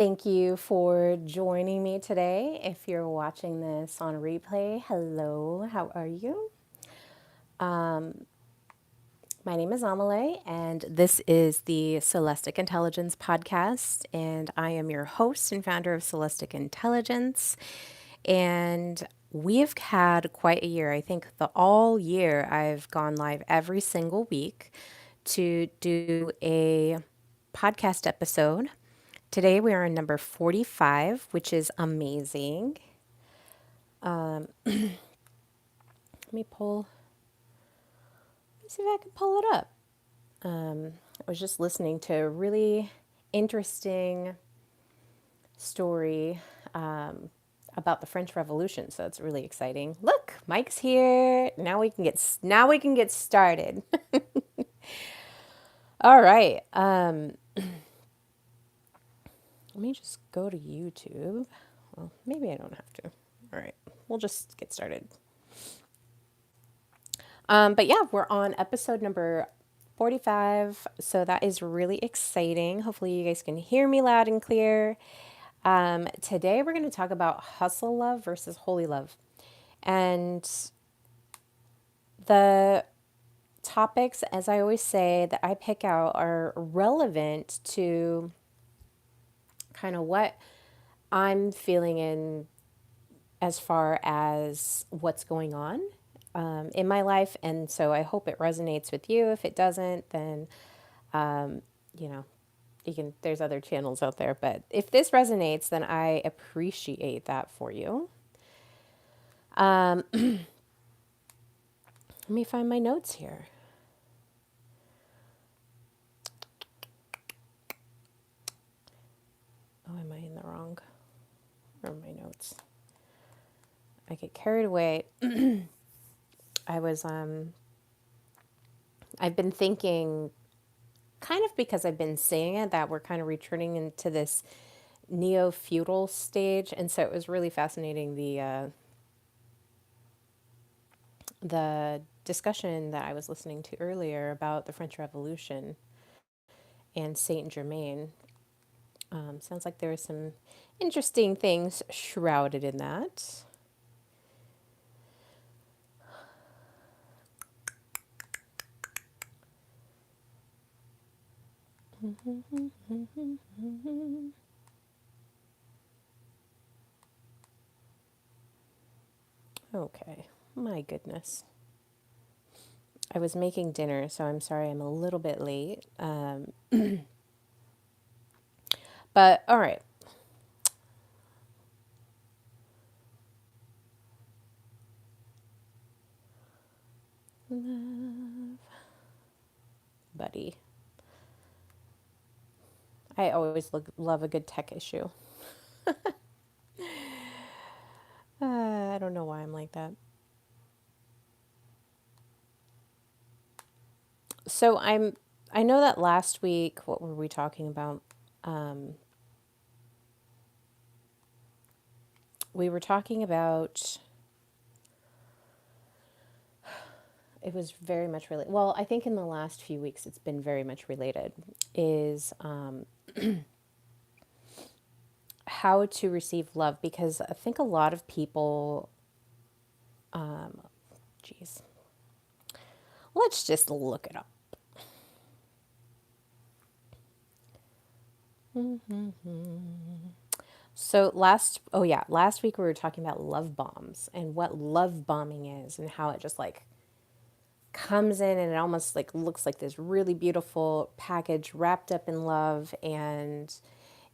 Thank you for joining me today. If you're watching this on replay, hello, how are you? My name is Amelie, and this is the Celestic Intelligence Podcast, and I am your host and founder of Celestic Intelligence. And we've had quite a year. I think the all year I've gone live every single week to do a podcast episode. Today we are on number 45, which is amazing. Let me pull, let me see if I can pull it up. I was just listening to a really interesting story about the French Revolution, so it's really exciting. Look, Mike's here. Now we can get started. All right. Let me just go to YouTube. Well, maybe I don't have to. All right. We'll just get started. But yeah, we're on episode number 45. So that is really exciting. Hopefully, you guys can hear me loud and clear. Today, we're going to talk about hustle love versus holy love. And the topics, as I always say, that I pick out are relevant to kind of what I'm feeling in as far as what's going on in my life. And so I hope it resonates with you. If it doesn't, then, you know, there's other channels out there. But if this resonates, then I appreciate that for you. Let me find my notes here. Oh, am I in the wrong? Where are my notes? I get carried away. I was, I've been thinking, kind of because I've been seeing it, that we're kind of returning into this neo-feudal stage, and so it was really fascinating the discussion that I was listening to earlier about the French Revolution and Saint Germain. Sounds like there were some interesting things shrouded in that. Okay, my goodness. I was making dinner, so I'm sorry I'm a little bit late. But all right. Buddy. I always love a good tech issue. I don't know why I'm like that. So I know that last week, what were we talking about? We were talking about, it was very much related. Well, I think in the last few weeks it's been very much related, is how to receive love, because I think a lot of people, geez, let's just look it up. So last week we were talking about love bombs and what love bombing is and how it just like comes in and it almost like looks like this really beautiful package wrapped up in love, and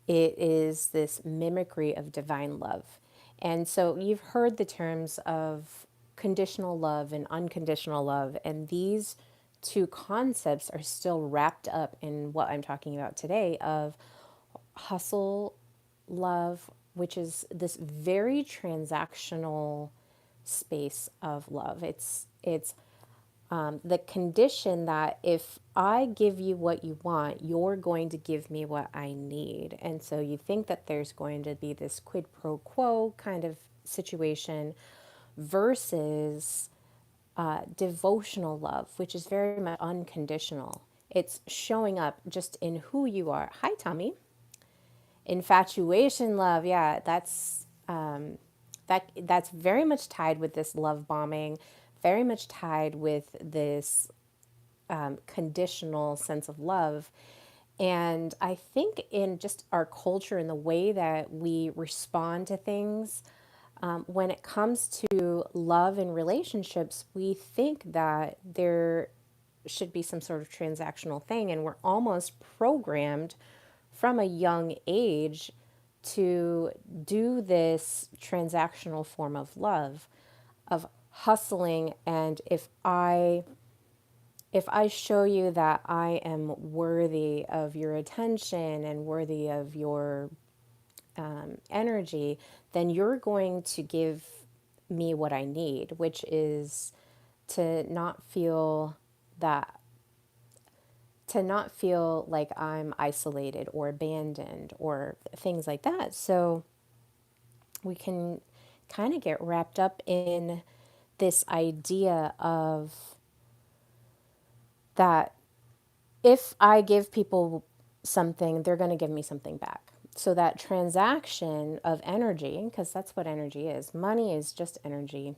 it is this mimicry of divine love. And so you've heard the terms of conditional love and unconditional love, and these two concepts are still wrapped up in what I'm talking about today of hustle love, which is this very transactional space of love. It's the condition that if I give you what you want, you're going to give me what I need. And so you think that there's going to be this quid pro quo kind of situation versus devotional love, which is very much unconditional. It's showing up just in who you are. Hi, Tommy. Infatuation love, yeah, that's very much tied with this love bombing, very much tied with this conditional sense of love. And I think in just our culture and the way that we respond to things, when it comes to love and relationships, we think that there should be some sort of transactional thing, and we're almost programmed from a young age to do this transactional form of love, of hustling. And if I show you that I am worthy of your attention and worthy of your energy, then you're going to give me what I need, which is to not feel that, to not feel like I'm isolated or abandoned or things like that. So we can kind of get wrapped up in this idea of that if I give people something, they're going to give me something back. So that transaction of energy, because that's what energy is. Money is just energy.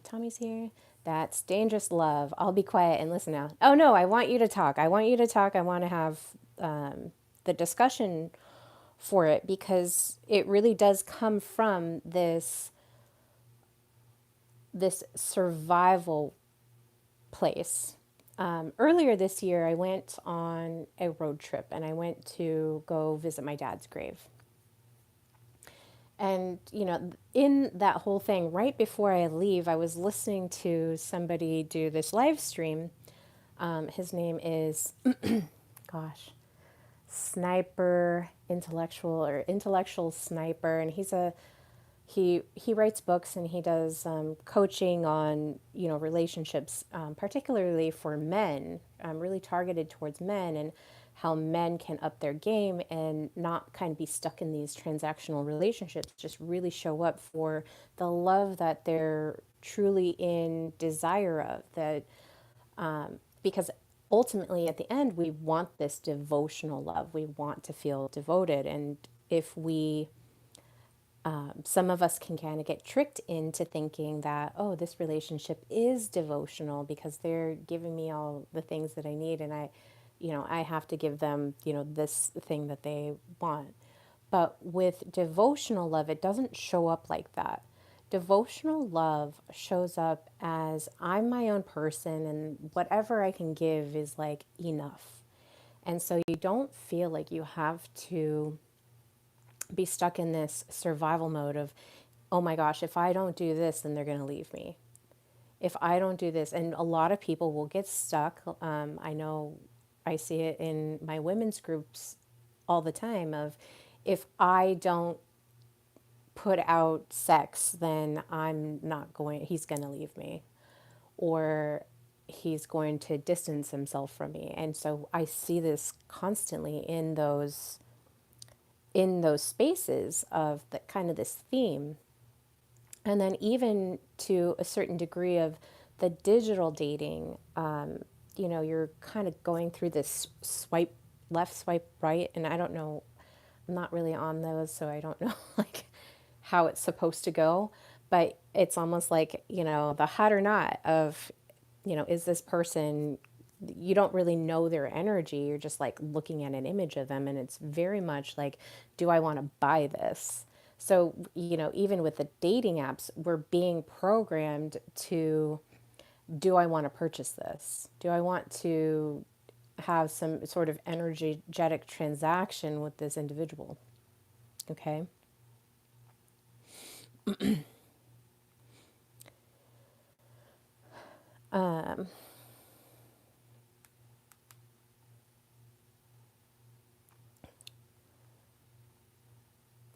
Tommy's here. That's dangerous love. I'll be quiet and listen now. Oh no, I want you to talk. I want you to talk. I want to have the discussion for it, because it really does come from this survival place. Earlier this year, I went on a road trip and I went to go visit my dad's grave. And, in that whole thing, right before I leave, I was listening to somebody do this live stream. His name is, gosh, Sniper Intellectual, or Intellectual Sniper. And he writes books, and he does coaching on relationships, particularly for men, really targeted towards men, and how men can up their game and not kind of be stuck in these transactional relationships, just really show up for the love that they're truly in desire of, that because ultimately at the end we want this devotional love, we want to feel devoted. And if we some of us can kind of get tricked into thinking that, oh, this relationship is devotional because they're giving me all the things that I need, and I have to give them, this thing that they want. But with devotional love, it doesn't show up like that. Devotional love shows up as I'm my own person, and whatever I can give is like enough. And so you don't feel like you have to be stuck in this survival mode of, oh my gosh, if I don't do this, then they're going to leave me. If I don't do this, and a lot of people will get stuck. I know I see it in my women's groups all the time of, if I don't put out sex, then he's going to leave me, or he's going to distance himself from me. And so I see this constantly in those spaces of the kind of this theme. And then even to a certain degree of the digital dating, you're kind of going through this swipe left, swipe right, and I don't know, I'm not really on those, so I don't know like how it's supposed to go, but it's almost like, the hot or not of, is this person, you don't really know their energy. You're just like looking at an image of them, and it's very much like, do I want to buy this? So, even with the dating apps, we're being programmed to, do I want to purchase this? Do I want to have some sort of energetic transaction with this individual? Okay.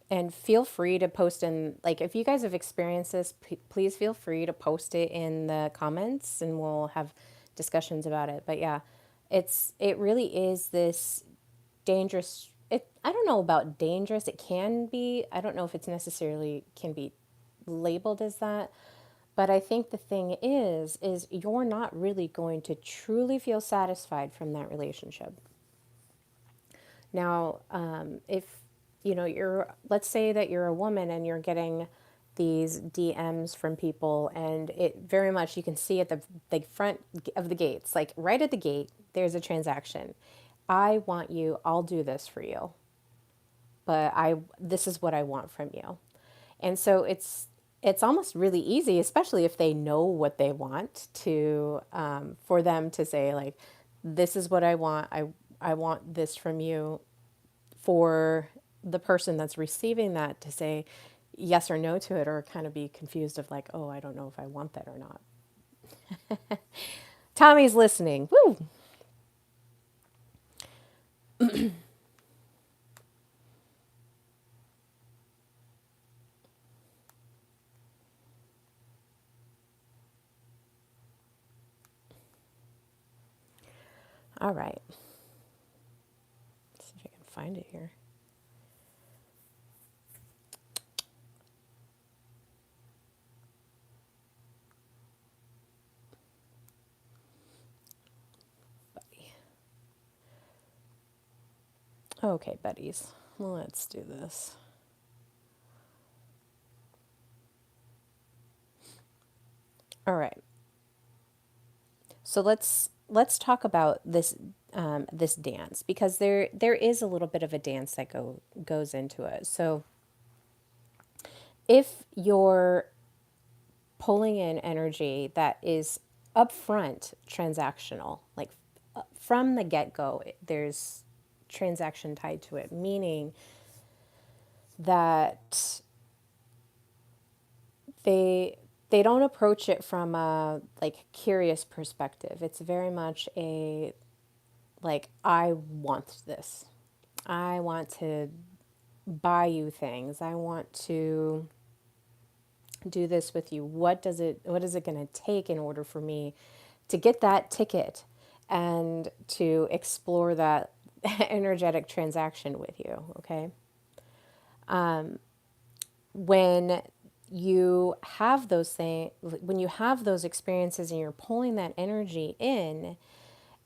And feel free to post in, like, if you guys have experienced this, please feel free to post it in the comments and we'll have discussions about it. But yeah, it really is this dangerous, I don't know about dangerous, it can be, I don't know if it's necessarily can be labeled as that. But I think the thing is you're not really going to truly feel satisfied from that relationship. Now, if let's say that you're a woman and you're getting these DMs from people, and it very much, you can see at the front of the gates, like right at the gate, there's a transaction. I want you, I'll do this for you, but this is what I want from you. And so it's almost really easy, especially if they know what they want, to for them to say like, this is what I want. I want this from you, for the person that's receiving that to say yes or no to it, or kind of be confused of like, oh, I don't know if I want that or not. Tommy's listening. Woo! All right. Let's see if I can find it here. Buddy. Okay, buddies. Let's do this. All right. So let's talk about this dance, because there is a little bit of a dance that goes into it. So if you're pulling in energy that is upfront transactional, like from the get-go, there's transaction tied to it, meaning that they don't approach it from a like curious perspective. It's very much a like, I want this. I want to buy you things. I want to do this with you. What is it going to take in order for me to get that ticket and to explore that energetic transaction with you, okay? When you have those things, when you have those experiences and you're pulling that energy in,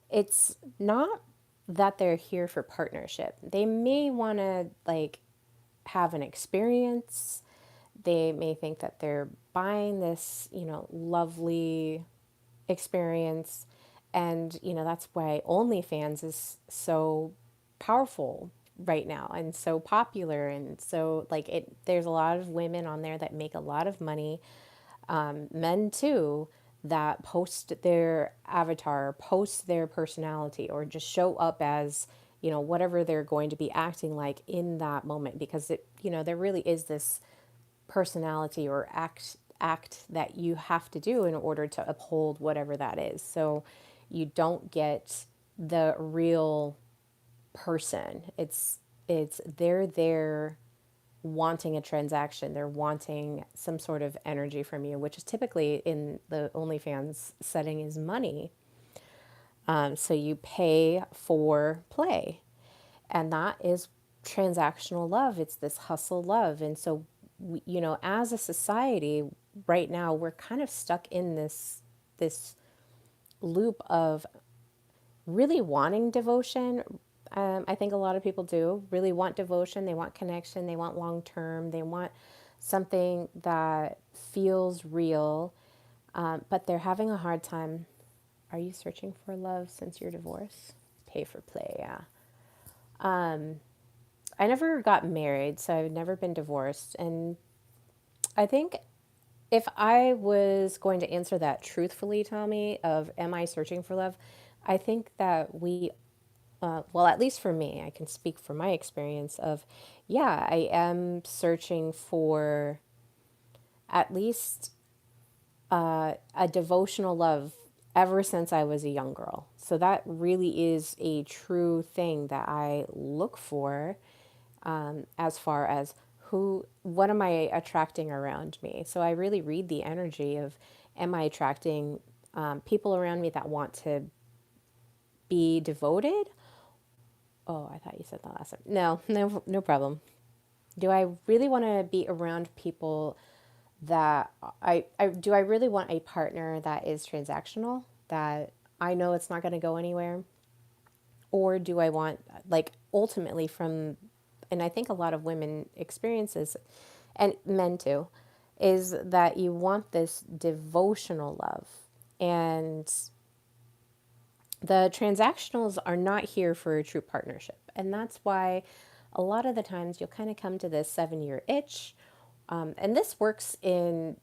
it's not that they're here for partnership. They may want to like have an experience. They may think that they're buying this, lovely experience. And, that's why OnlyFans is so powerful right now and so popular. And so, like, there's a lot of women on there that make a lot of money, men too, that post their avatar, post their personality, or just show up as, whatever they're going to be acting like in that moment, because there really is this personality or act that you have to do in order to uphold whatever that is. So you don't get the real person. It's they're there wanting a transaction. They're wanting some sort of energy from you, which is typically in the OnlyFans setting is money. So you pay for play, and that is transactional love. It's this hustle love. And so, as a society right now, we're kind of stuck in this loop of really wanting devotion. I think a lot of people do really want devotion. They want connection. They want long term. They want something that feels real, but they're having a hard time. Are you searching for love since you're divorced? Pay for play, yeah. I never got married, so I've never been divorced. And I think if I was going to answer that truthfully, Tommy, of am I searching for love, I think that well, at least for me, I can speak from my experience of, yeah, I am searching for at least a devotional love ever since I was a young girl. So that really is a true thing that I look for, as far as what am I attracting around me? So I really read the energy of, am I attracting people around me that want to be devoted? Oh, I thought you said that last time. No, no, no problem. Do I really want to be around people that do I really want a partner that is transactional, that I know it's not going to go anywhere? Or do I want, like, ultimately from and I think a lot of women experience this, and men too, is that you want this devotional love. And the transactionals are not here for a true partnership. And that's why a lot of the times you'll kind of come to this 7 year itch. And this works in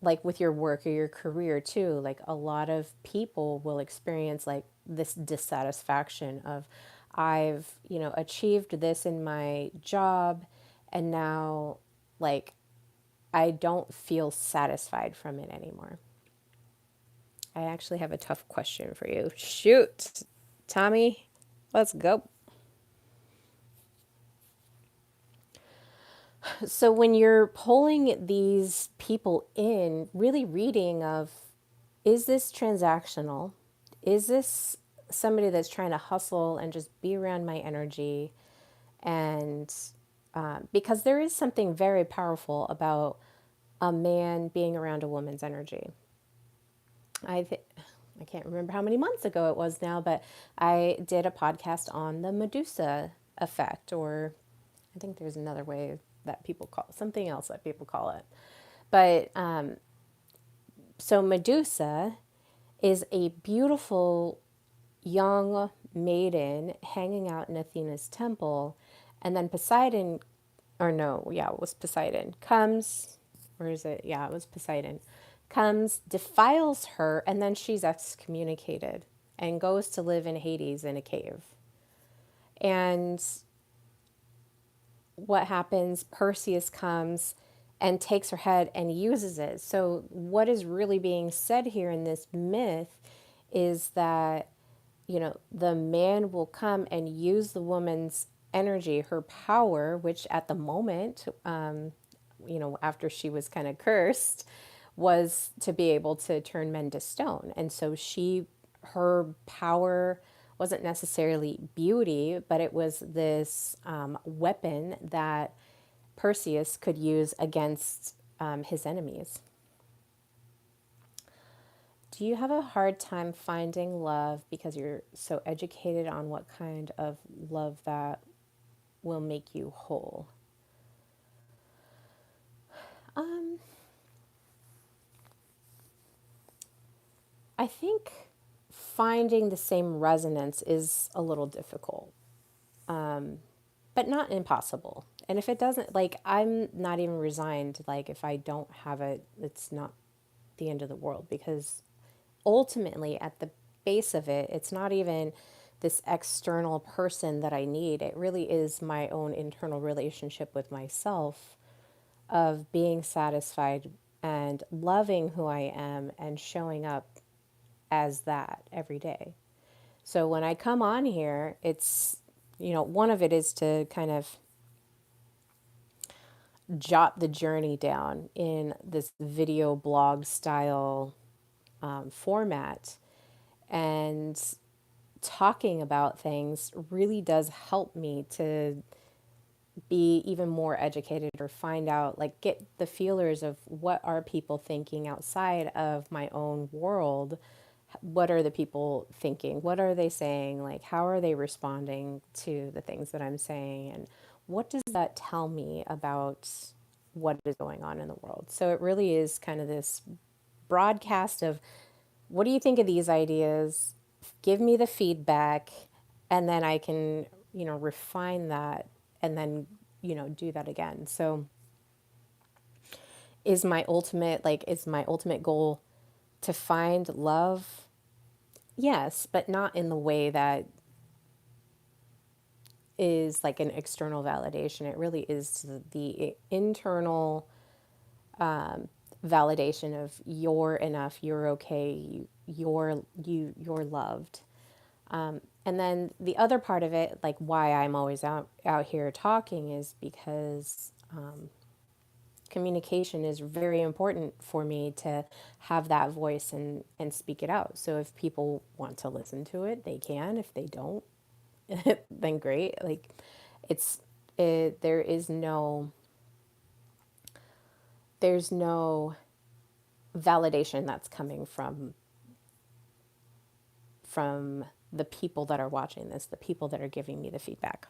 like with your work or your career too. Like a lot of people will experience like this dissatisfaction of, I've, achieved this in my job, and now like I don't feel satisfied from it anymore. I actually have a tough question for you. Shoot, Tommy, let's go. So when you're pulling these people in, really reading of, is this transactional? Is this somebody that's trying to hustle and just be around my energy? And because there is something very powerful about a man being around a woman's energy. I can't remember how many months ago it was now, but I did a podcast on the Medusa effect, or I think there's another way that people call it, something else that people call it. But so Medusa is a beautiful young maiden hanging out in Athena's temple, and then Poseidon, or no, yeah, it was Poseidon, comes, or is it? Yeah, it was Poseidon, comes, defiles her, and then she's excommunicated and goes to live in Hades in a cave. And what happens? Perseus comes and takes her head and uses it. So, what is really being said here in this myth is that, the man will come and use the woman's energy, her power, which at the moment, after she was kind of cursed, was to be able to turn men to stone. And so her power wasn't necessarily beauty, but it was this weapon that Perseus could use against his enemies. Do you have a hard time finding love because you're so educated on what kind of love that will make you whole? I think finding the same resonance is a little difficult, but not impossible. And if it doesn't, like, I'm not even resigned. Like, if I don't have it, it's not the end of the world, because ultimately, at the base of it, it's not even this external person that I need. It really is my own internal relationship with myself of being satisfied and loving who I am and showing up as that every day. So when I come on here, it's, one of it is to kind of jot the journey down in this video blog style format. And talking about things really does help me to be even more educated, or find out, like, get the feelers of what are people thinking outside of my own world. What are the people thinking? What are they saying? Like, how are they responding to the things that I'm saying? And what does that tell me about what is going on in the world? So it really is kind of this broadcast of, what do you think of these ideas? Give me the feedback, and then I can, refine that, and then, do that again. So is my ultimate goal to find love? Yes, but not in the way that is like an external validation. It really is the internal validation of, you're enough, you're okay, you're loved. And then the other part of it, like why I'm always out here talking, is because communication is very important for me to have that voice and speak it out. So if people want to listen to it, they can. If they don't, then great. Like, there is there's no validation that's coming from the people that are watching this, the people that are giving me the feedback.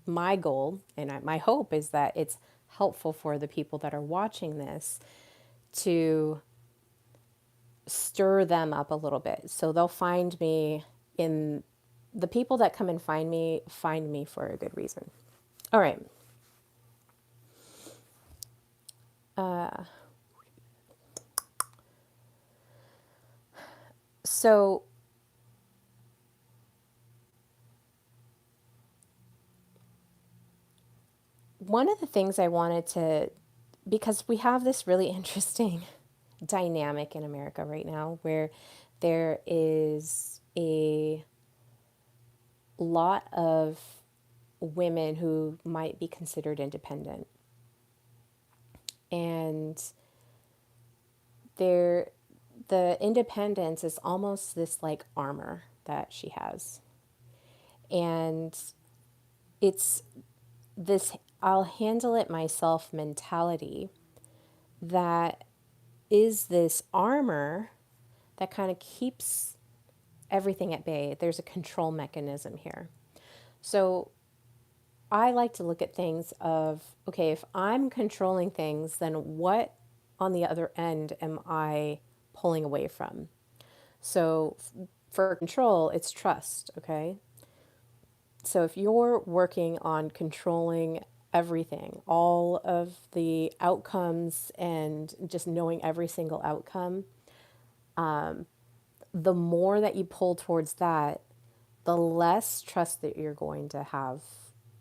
my goal and my hope is that it's helpful for the people that are watching this to stir them up a little bit. So they'll find me in the people that come and find me for a good reason. All right. So one of the things I wanted to, because we have this really interesting dynamic in America right now where there is a lot of women who might be considered independent. And they're, the independence is almost this like armor that she has. And it's this I'll handle it myself mentality that is this armor that kind of keeps everything at bay. There's a control mechanism here. So I like to look at things of, okay, if I'm controlling things, then what on the other end am I pulling away from? So for control, it's trust, okay? So if you're working on controlling everything, all of the outcomes and just knowing every single outcome, the more that you pull towards that, the less trust that you're going to have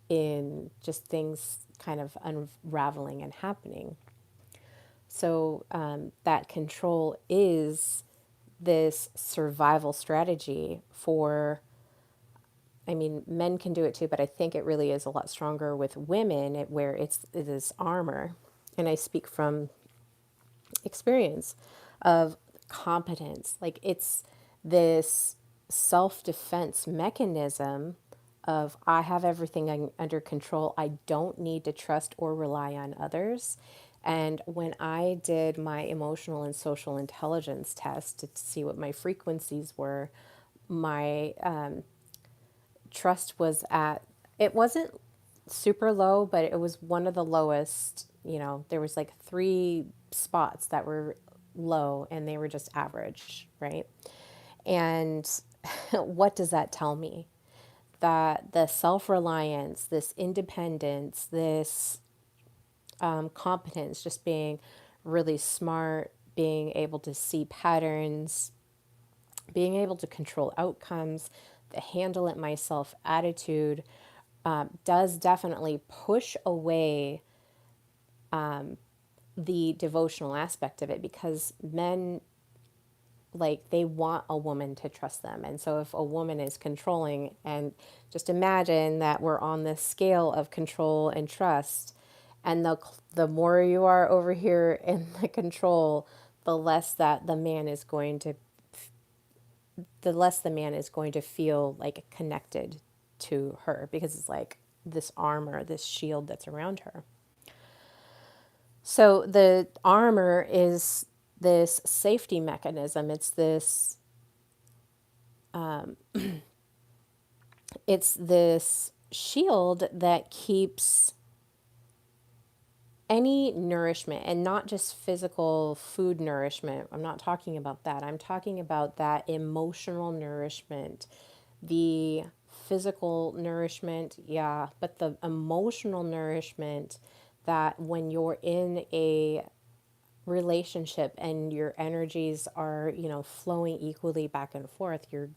in just things kind of unraveling and happening. So that control is this survival strategy for, I mean, men can do it too, but I think it really is a lot stronger with women where it is armor. And I speak from experience of competence. Like it's this self-defense mechanism of I have everything under control. I don't need to trust or rely on others. And when I did my emotional and social intelligence test to see what my frequencies were, my trust was at, it wasn't super low, but it was one of the lowest. You know, there was like three spots that were low and they were just average, right? And what does that tell me? That the self-reliance, this independence, this competence, just being really smart, being able to see patterns, being able to control outcomes, the handle it myself attitude does definitely push away the devotional aspect of it because men, like, they want a woman to trust them. And so if a woman is controlling, and just imagine that we're on this scale of control and trust, and the more you are over here in the control, the less that the less the man is going to feel like connected to her because it's like this armor, this shield that's around her. So the armor is this safety mechanism. It's this shield that keeps any nourishment, and not just physical food nourishment. I'm not talking about that. I'm talking about that emotional nourishment, the physical nourishment, yeah, but the emotional nourishment that when you're in a relationship and your energies are, flowing equally back and forth, you're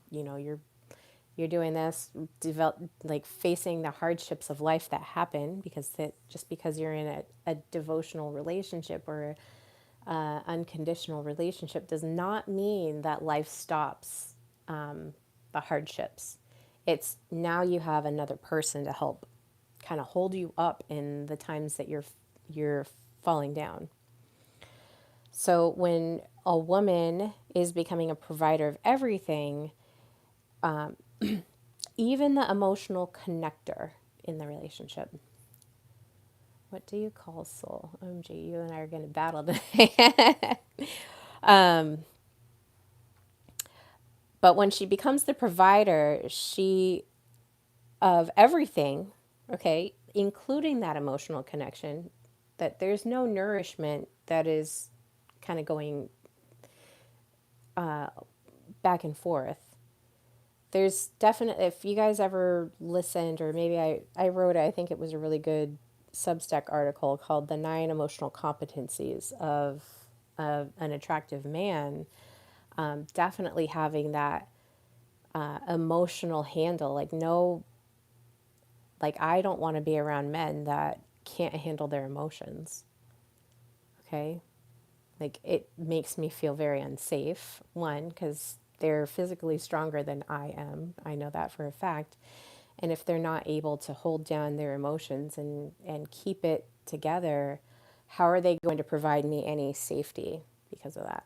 doing this, like facing the hardships of life that happen because that just because you're in a devotional relationship or unconditional relationship does not mean that life stops the hardships. It's now you have another person to help kind of hold you up in the times that you're falling down. So when a woman is becoming a provider of everything, even the emotional connector in the relationship. What do you call soul? OMG, you and I are going to battle today. But when she becomes the provider, she of everything, okay, including that emotional connection, that there's no nourishment that is kind of going back and forth. There's definitely, if you guys ever listened, or maybe I wrote it, I think it was a really good Substack article called The Nine Emotional Competencies of an Attractive Man. Definitely having that emotional handle. Like, no, like, I don't want to be around men that can't handle their emotions. Okay. Like, it makes me feel very unsafe, one, because they're physically stronger than I am. I know that for a fact. And if they're not able to hold down their emotions and keep it together, how are they going to provide me any safety because of that?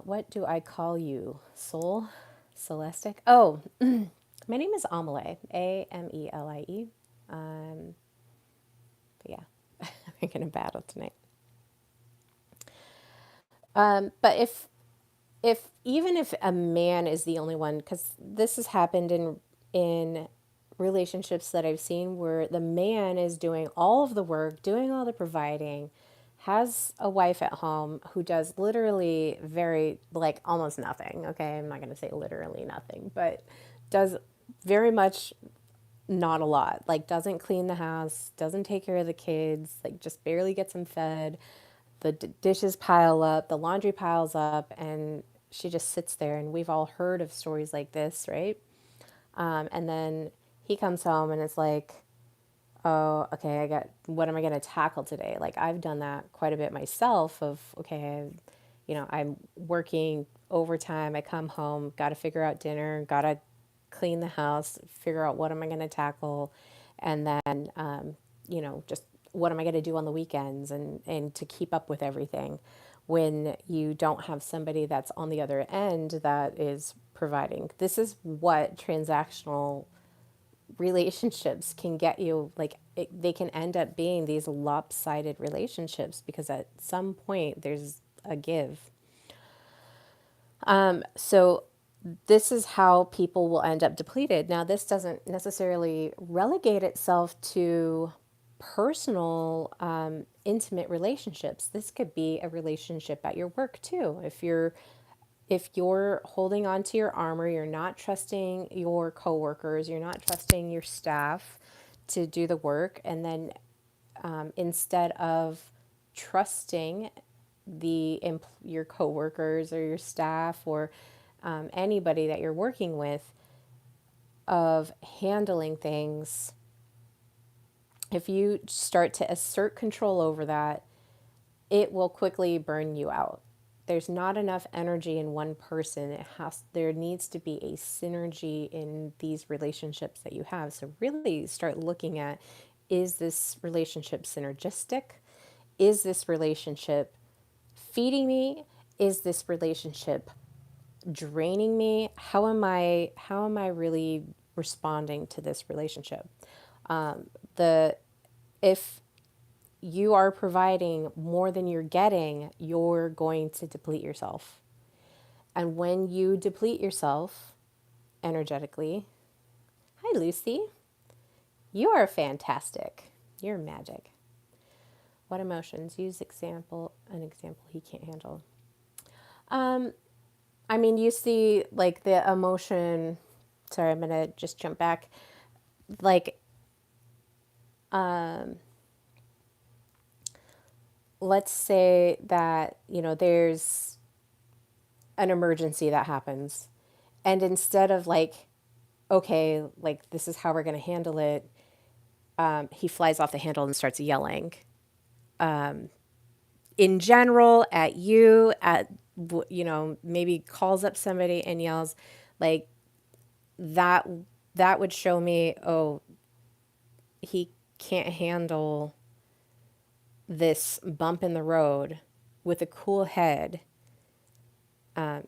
What do I call you? Soul? Celestic? Oh, my name is Amelie. Amelie. But yeah, I'm going to battle tonight. But if even if a man is the only one, because this has happened in relationships that I've seen where the man is doing all of the work, doing all the providing, has a wife at home who does literally very, like, almost nothing. Okay, I'm not going to say literally nothing, but does very much not a lot. Like, doesn't clean the house, doesn't take care of the kids, like, just barely gets them fed. The dishes pile up, the laundry piles up, and she just sits there. And we've all heard of stories like this, right? And then he comes home and it's like, oh, okay, what am I going to tackle today? Like, I've done that quite a bit myself of, okay, I'm working overtime. I come home, got to figure out dinner, got to clean the house, figure out what am I going to tackle. And then, just what am I going to do on the weekends and to keep up with everything when you don't have somebody that's on the other end that is providing. This is what transactional relationships can get you. Like, they can end up being these lopsided relationships because at some point there's a give. So this is how people will end up depleted. Now, this doesn't necessarily relegate itself to personal, intimate relationships. This could be a relationship at your work too. If you're holding on to your armor, you're not trusting your coworkers, you're not trusting your staff to do the work, and then instead of trusting your coworkers or your staff or anybody that you're working with, of handling things, if you start to assert control over that, it will quickly burn you out. There's not enough energy in one person. There needs to be a synergy in these relationships that you have. So really start looking at, is this relationship synergistic? Is this relationship feeding me? Is this relationship draining me? How am I really responding to this relationship? The If you are providing more than you're getting, you're going to deplete yourself. And when you deplete yourself energetically, hi Lucy, you are fantastic. You're magic. What emotions? Use an example he can't handle. I mean, you see, like, the emotion. Sorry, I'm gonna just jump back. Like, let's say that, there's an emergency that happens. And instead of, like, okay, like, this is how we're going to handle it, he flies off the handle and starts yelling in general at you, maybe calls up somebody and yells. Like, that that would show me, oh, he can't handle this bump in the road with a cool head.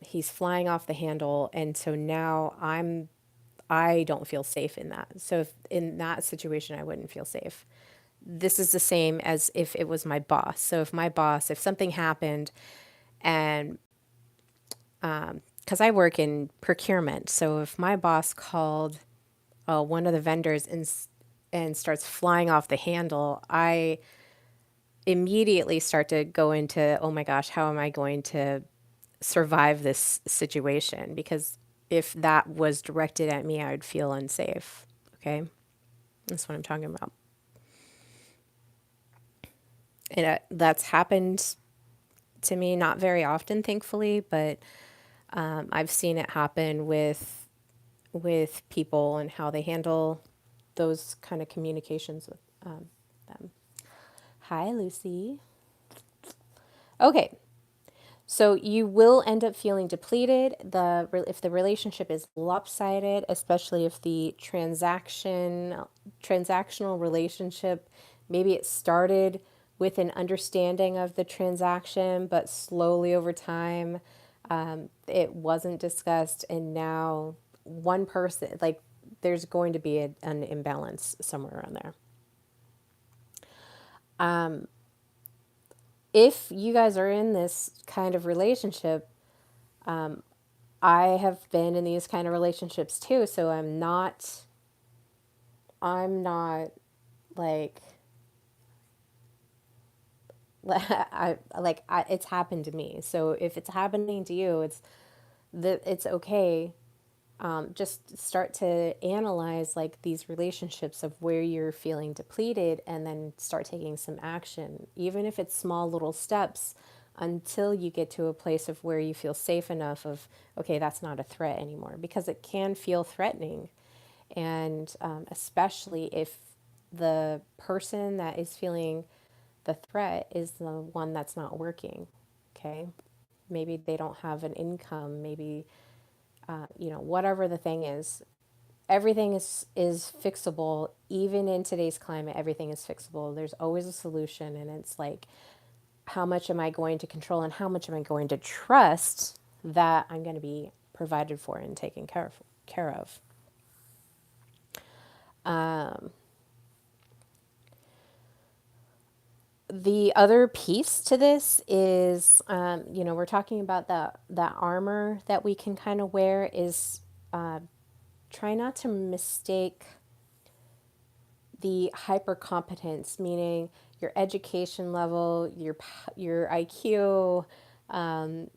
He's flying off the handle, and so now I don't feel safe in that. So if in that situation, I wouldn't feel safe. This is the same as if it was my boss. So if something happened, and because I work in procurement, so if my boss called one of the vendors and starts flying off the handle, I immediately start to go into, oh my gosh, how am I going to survive this situation? Because if that was directed at me, I would feel unsafe. Okay. That's what I'm talking about. And that's happened to me, not very often, thankfully, but I've seen it happen with people and how they handle those kind of communications with them. Hi, Lucy. Okay, so you will end up feeling depleted. If the relationship is lopsided, especially if the transactional relationship, maybe it started with an understanding of the transaction, but slowly over time, it wasn't discussed, and now one person, like, there's going to be an imbalance somewhere around there. If you guys are in this kind of relationship, I have been in these kind of relationships too, so I'm not like it's happened to me. So if it's happening to you, it's okay. Just start to analyze like these relationships of where you're feeling depleted, and then start taking some action, even if it's small little steps, until you get to a place of where you feel safe enough of, okay, that's not a threat anymore, because it can feel threatening. And especially if the person that is feeling the threat is the one that's not working. Okay, maybe they don't have an income, maybe whatever the thing is, everything is fixable. Even in today's climate, everything is fixable. There's always a solution, and it's like, how much am I going to control, and how much am I going to trust that I'm going to be provided for and taken care of. The other piece to this is, we're talking about that armor that we can kind of wear is, try not to mistake the hyper competence, meaning your education level, your IQ,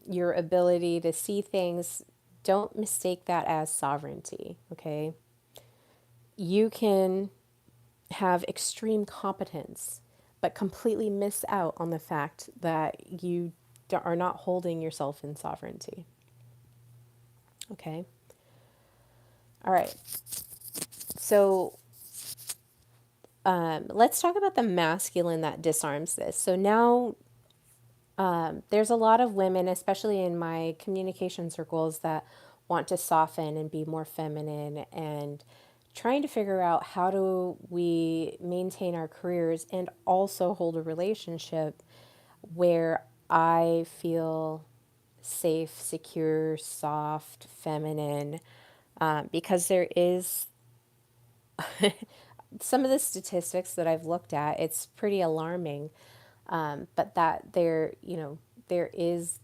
your ability to see things. Don't mistake that as sovereignty. Okay, you can have extreme competence, but completely miss out on the fact that you are not holding yourself in sovereignty. Okay, all right. So let's talk about the masculine that disarms this. So now there's a lot of women, especially in my communication circles, that want to soften and be more feminine, and trying to figure out how do we maintain our careers and also hold a relationship where I feel safe, secure, soft, feminine, because there is some of the statistics that I've looked at, it's pretty alarming. But that there is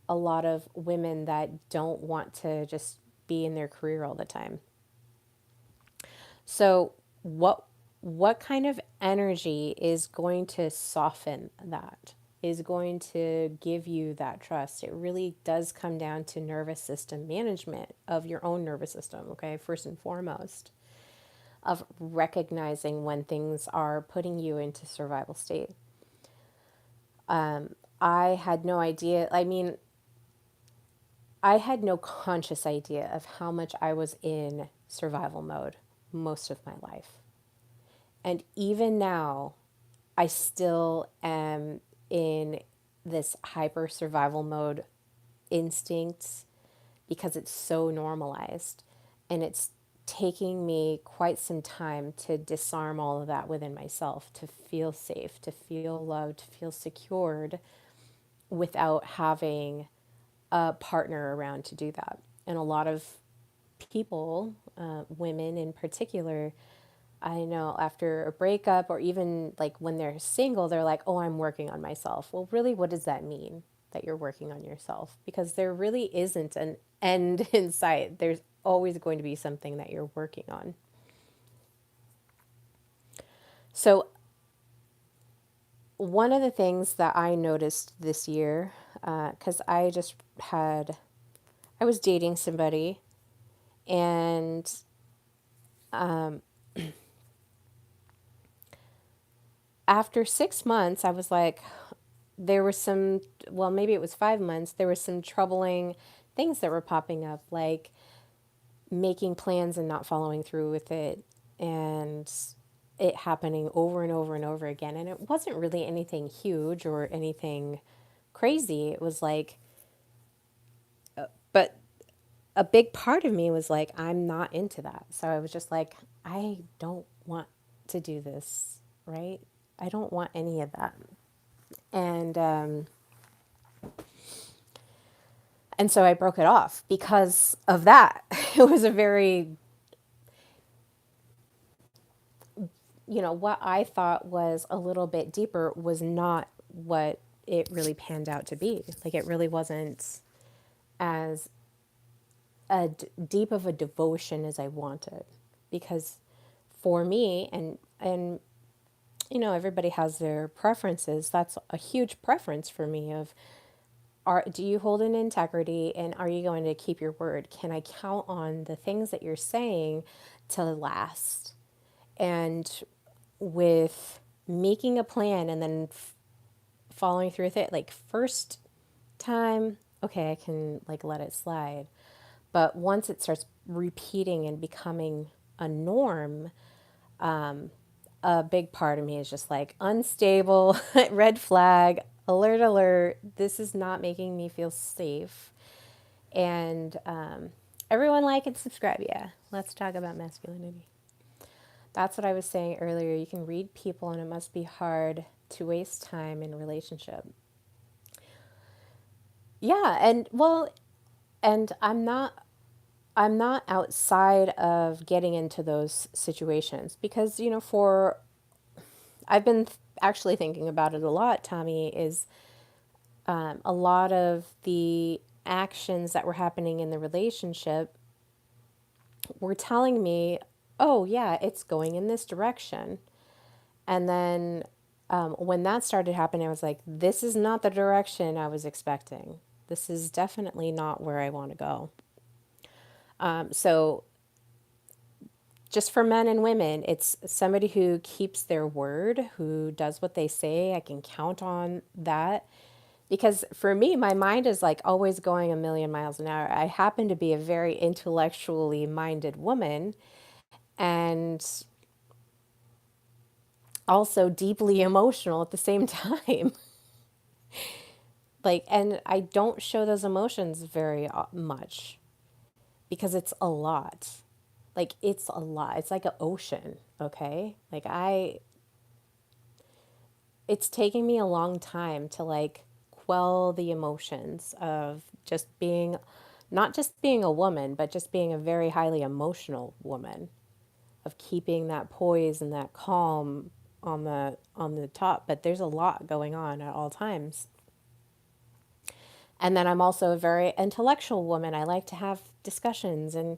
a lot of women that don't want to just be in their career all the time. So what kind of energy is going to soften that? Is going to give you that trust? It really does come down to nervous system management of your own nervous system, okay? First and foremost, of recognizing when things are putting you into survival state. I had no idea. I mean, I had no conscious idea of how much I was in survival mode most of my life. And even now, I still am in this hyper survival mode instincts, because it's so normalized. And it's taking me quite some time to disarm all of that within myself, to feel safe, to feel loved, to feel secured without having a partner around to do that. And a lot of people, women in particular, I know after a breakup, or even like when they're single, they're like, oh, I'm working on myself. Well, really, what does that mean, that you're working on yourself? Because there really isn't an end in sight. There's always going to be something that you're working on. So, one of the things that I noticed this year, because I was dating somebody, and after 6 months, I was like, there was some, well, maybe it was 5 months, there was some troubling things that were popping up, like making plans and not following through with it, and it happening over and over and over again. And it wasn't really anything huge or anything crazy. It was like, but a big part of me was like, I'm not into that. So I was just like, I don't want to do this, right? I don't want any of that. And and so I broke it off because of that. It was a very, what I thought was a little bit deeper was not what it really panned out to be. Like, it really wasn't as deep of a devotion as I wanted. Because for me, and everybody has their preferences. That's a huge preference for me of, do you hold an integrity, and are you going to keep your word? Can I count on the things that you're saying to last? And with making a plan and then following through with it, like, first time, okay, I can like let it slide. But once it starts repeating and becoming a norm, a big part of me is just like, unstable, red flag, alert, alert. This is not making me feel safe. And everyone like and subscribe. Yeah, let's talk about masculinity. That's what I was saying earlier. You can read people, and it must be hard to waste time in a relationship. Yeah, and well, and I'm not outside of getting into those situations because, for I've been actually thinking about it a lot, Tommy, is a lot of the actions that were happening in the relationship were telling me, oh, yeah, it's going in this direction. And then when that started happening, I was like, this is not the direction I was expecting. This is definitely not where I want to go. So, just for men and women, it's somebody who keeps their word, who does what they say. I can count on that. Because for me, my mind is like always going a million miles an hour. I happen to be a very intellectually minded woman and also deeply emotional at the same time. Like, and I don't show those emotions very much because it's a lot. Like, it's a lot. It's like an ocean, okay? It's taking me a long time to like quell the emotions of just being, not just being a woman, but just being a very highly emotional woman, of keeping that poise and that calm on the top. But there's a lot going on at all times. And then I'm also a very intellectual woman. I like to have discussions and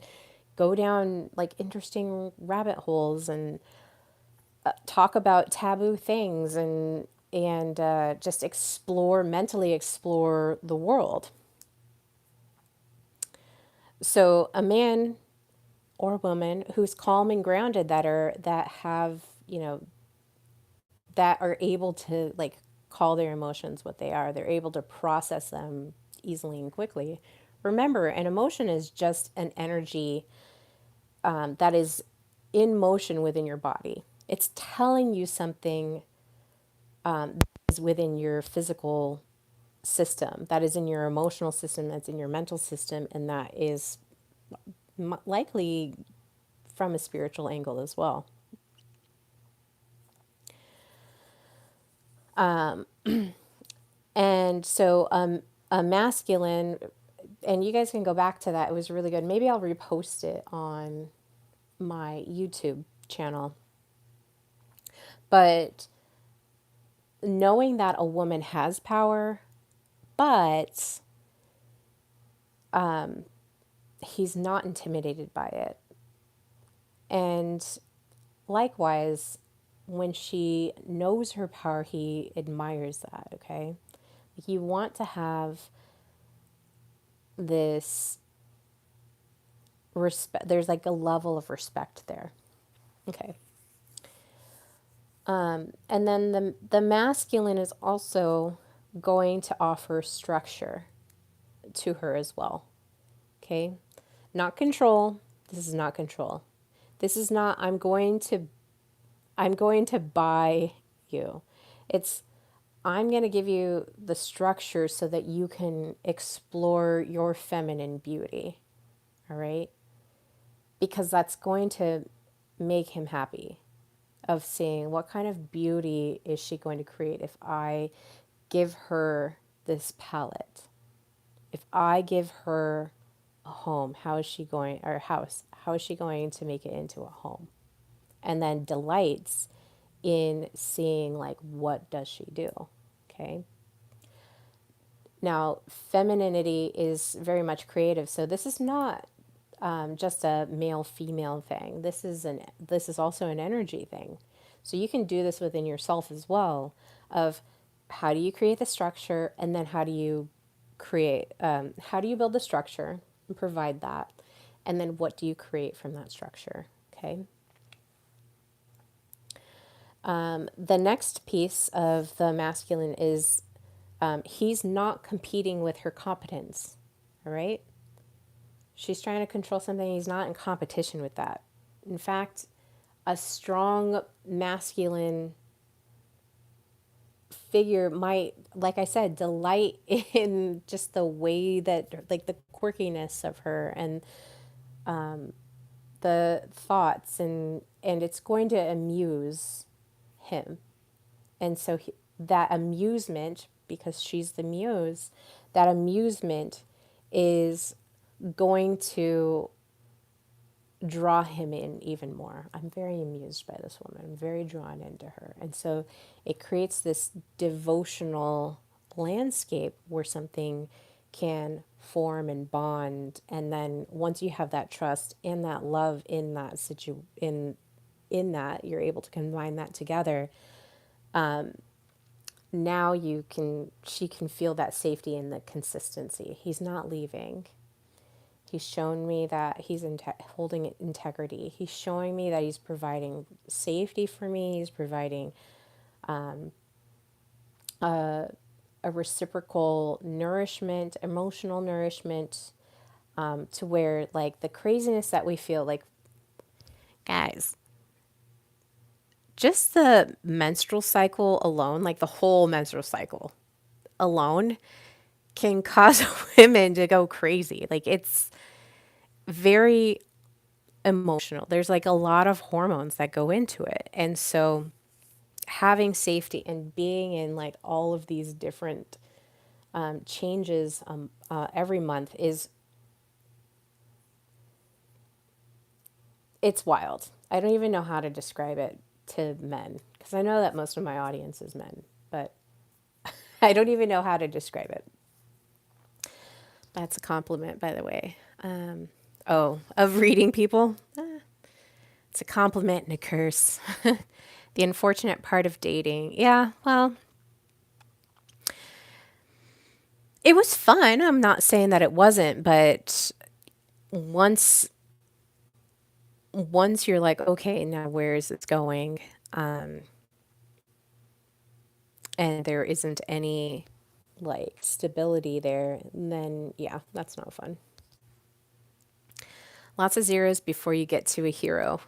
go down like interesting rabbit holes and talk about taboo things and just mentally explore the world. So a man or woman who's calm and grounded, that have, that are able to like call their emotions what they are. They're able to process them easily and quickly. Remember, an emotion is just an energy that is in motion within your body. It's telling you something that is within your physical system, that is in your emotional system, that's in your mental system, and that is likely from a spiritual angle as well. And so a masculine, and you guys can go back to that. It was really good. Maybe I'll repost it on my YouTube channel. But knowing that a woman has power, but he's not intimidated by it. And likewise, when she knows her power, he admires that, okay? Like you want to have this respect, there's like a level of respect there. Okay. And then the masculine is also going to offer structure to her as well. Okay? Not control. This is not control. This is not I'm going to buy you. It's I'm going to give you the structure so that you can explore your feminine beauty. All right? Because that's going to make him happy of seeing what kind of beauty is she going to create if I give her this palette. If I give her a home, how is she going, or a house, how is she going to make it into a home? And then delights in seeing like what does she do? Okay. Now, femininity is very much creative, so this is not just a male female thing. This is also an energy thing. So you can do this within yourself as well. Of how do you create the structure, and then how do you build the structure and provide that, and then what do you create from that structure? Okay. The next piece of the masculine is he's not competing with her competence. All right. She's trying to control something. He's not in competition with that. In fact, a strong masculine figure might, like I said, delight in just the way that, like the quirkiness of her and the thoughts, and it's going to amuse him. And so that amusement, because she's the muse, that amusement is going to draw him in even more. I'm very amused by this woman. I'm very drawn into her. And so it creates this devotional landscape where something can form and bond. And then once you have that trust and that love in that in that, you're able to combine that together. Now she can feel that safety and the consistency. He's not leaving. He's shown me that he's holding integrity. He's showing me that he's providing safety for me. He's providing a reciprocal nourishment, emotional nourishment, to where like the craziness that we feel, like, guys, just the menstrual cycle alone, like the whole menstrual cycle alone, can cause women to go crazy. Like it's very emotional. There's like a lot of hormones that go into it. And so having safety and being in like all of these different changes every month it's wild. I don't even know how to describe it to men because I know that most of my audience is men, but I don't even know how to describe it. That's a compliment, by the way. Of reading people. It's a compliment and a curse. The unfortunate part of dating. Yeah, well, it was fun. I'm not saying that it wasn't, but once once you're like, okay, now where is this going? And there isn't any like stability there, then yeah, that's not fun. Lots of zeros before you get to a hero.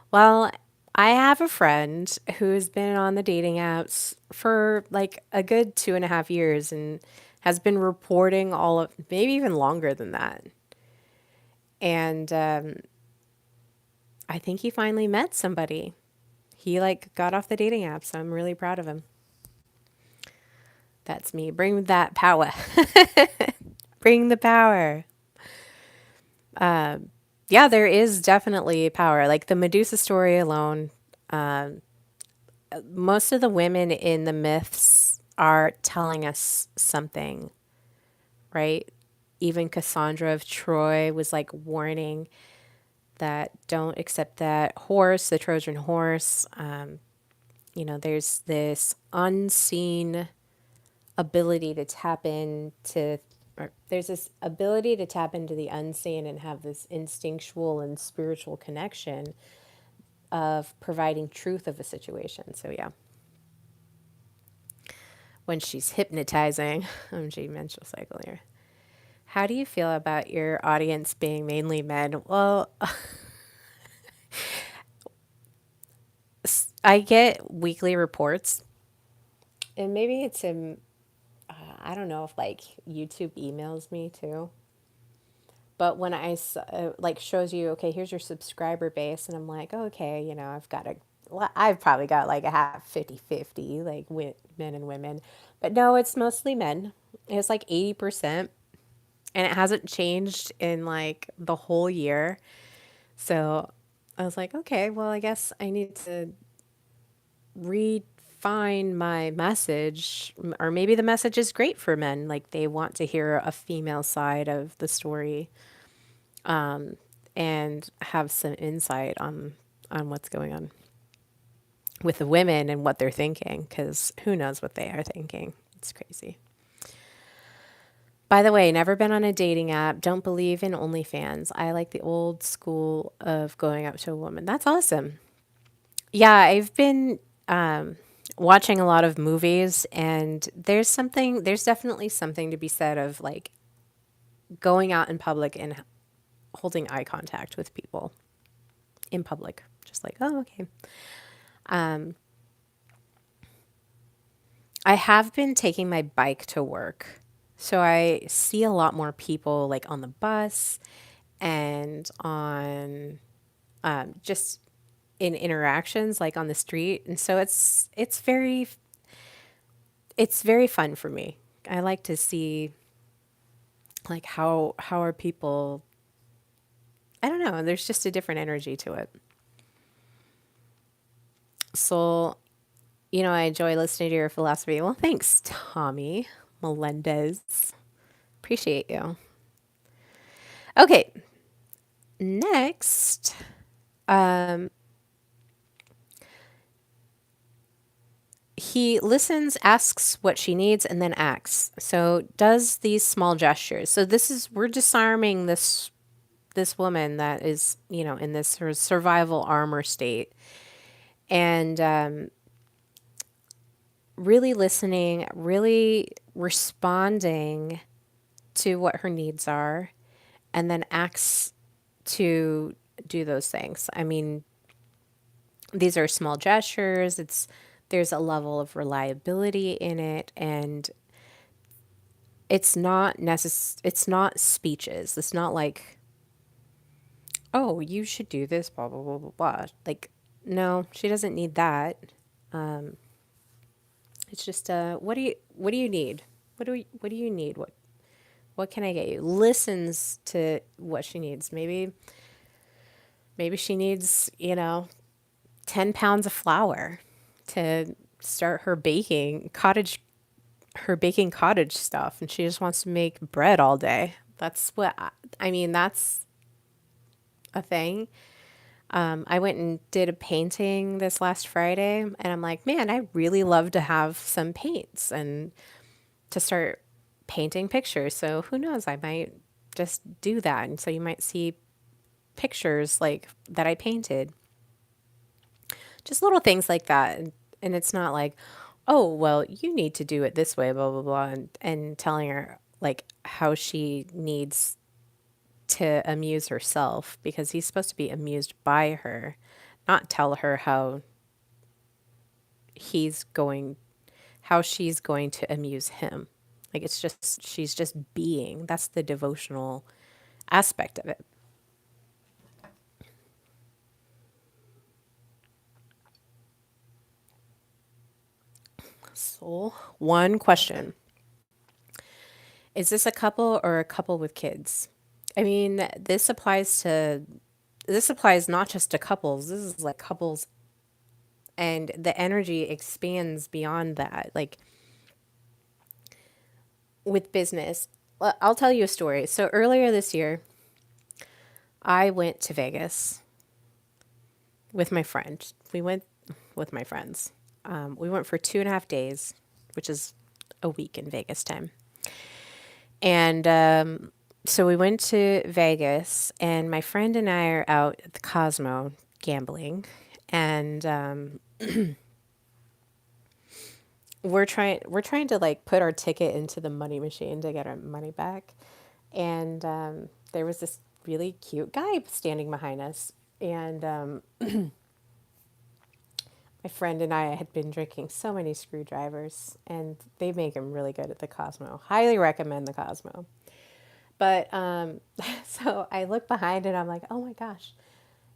Well, I have a friend who's been on the dating apps for like a good 2.5 years and has been reporting all of, maybe even longer than that. And I think he finally met somebody. He like got off the dating app, so I'm really proud of him. That's me. Bring that power. Bring the power. Yeah, there is definitely power. Like the Medusa story alone, most of the women in the myths are telling us something, right? Even Cassandra of Troy was like warning that don't accept that horse, the Trojan horse. There's this unseen ability to tap into, or there's this ability to tap into the unseen and have this instinctual and spiritual connection of providing truth of a situation. So, yeah, when she's hypnotizing, OMG, menstrual cycle here. How do you feel about your audience being mainly men? Well, I get weekly reports, and maybe it's in, I don't know if like YouTube emails me too. But when like shows you, okay, here's your subscriber base, and I'm like, oh, okay, I've probably got like a half 50-50, like men and women. But no, it's mostly men. It's like 80%, and it hasn't changed in like the whole year. So I was like, okay, well, I guess I need to refine my message, or maybe the message is great for men. Like they want to hear a female side of the story, and have some insight on what's going on with the women and what they're thinking, because who knows what they are thinking. It's crazy. By the way, never been on a dating app. Don't believe in OnlyFans. I like the old school of going up to a woman. That's awesome. Yeah, I've been watching a lot of movies, and there's definitely something to be said of like going out in public and holding eye contact with people in public. Just like, oh, okay. I have been taking my bike to work. So I see a lot more people like on the bus and on just in interactions like on the street. And so it's very fun for me. I like to see like how are people, I don't know, there's just a different energy to it. So, I enjoy listening to your philosophy. Well, thanks, Tommy Melendez. Appreciate you. Okay, next, he listens, asks what she needs, and then acts. So does these small gestures. So we're disarming this woman that is, in this sort of survival armor state, and really listening, really responding to what her needs are, and then acts to do those things. I mean, these are small gestures. There's a level of reliability in it, and it's not speeches. It's not like, oh, you should do this, blah blah blah blah blah. Like, no, she doesn't need that. It's just what do you need? What do you need? What can I get you? Listens to what she needs. Maybe she needs, 10 pounds of flour to start her baking cottage stuff, and she just wants to make bread all day. I mean, that's a thing. I went and did a painting this last Friday, and I'm like, man, I really love to have some paints and to start painting pictures. So who knows? I might just do that. And so you might see pictures like that I painted, just little things like that. And it's not like, oh, well, you need to do it this way, blah, blah, blah. And telling her like how she needs to amuse herself, because he's supposed to be amused by her, not tell her he's going, how she's going to amuse him. Like she's just being. That's the devotional aspect of it. So, one question. Is this a couple or a couple with kids? I mean, this applies not just to couples. This is like couples, and the energy expands beyond that. Like with business. I'll tell you a story. So earlier this year, I went to Vegas with my friend. We went with my friends. We went for 2.5 days, which is a week in Vegas time. And so we went to Vegas, and my friend and I are out at the Cosmo gambling, and we're trying to like put our ticket into the money machine to get our money back. And there was this really cute guy standing behind us, and my friend and I had been drinking so many screwdrivers, and they make them really good at the Cosmo. Highly recommend the Cosmo. But so I look behind and I'm like, oh my gosh.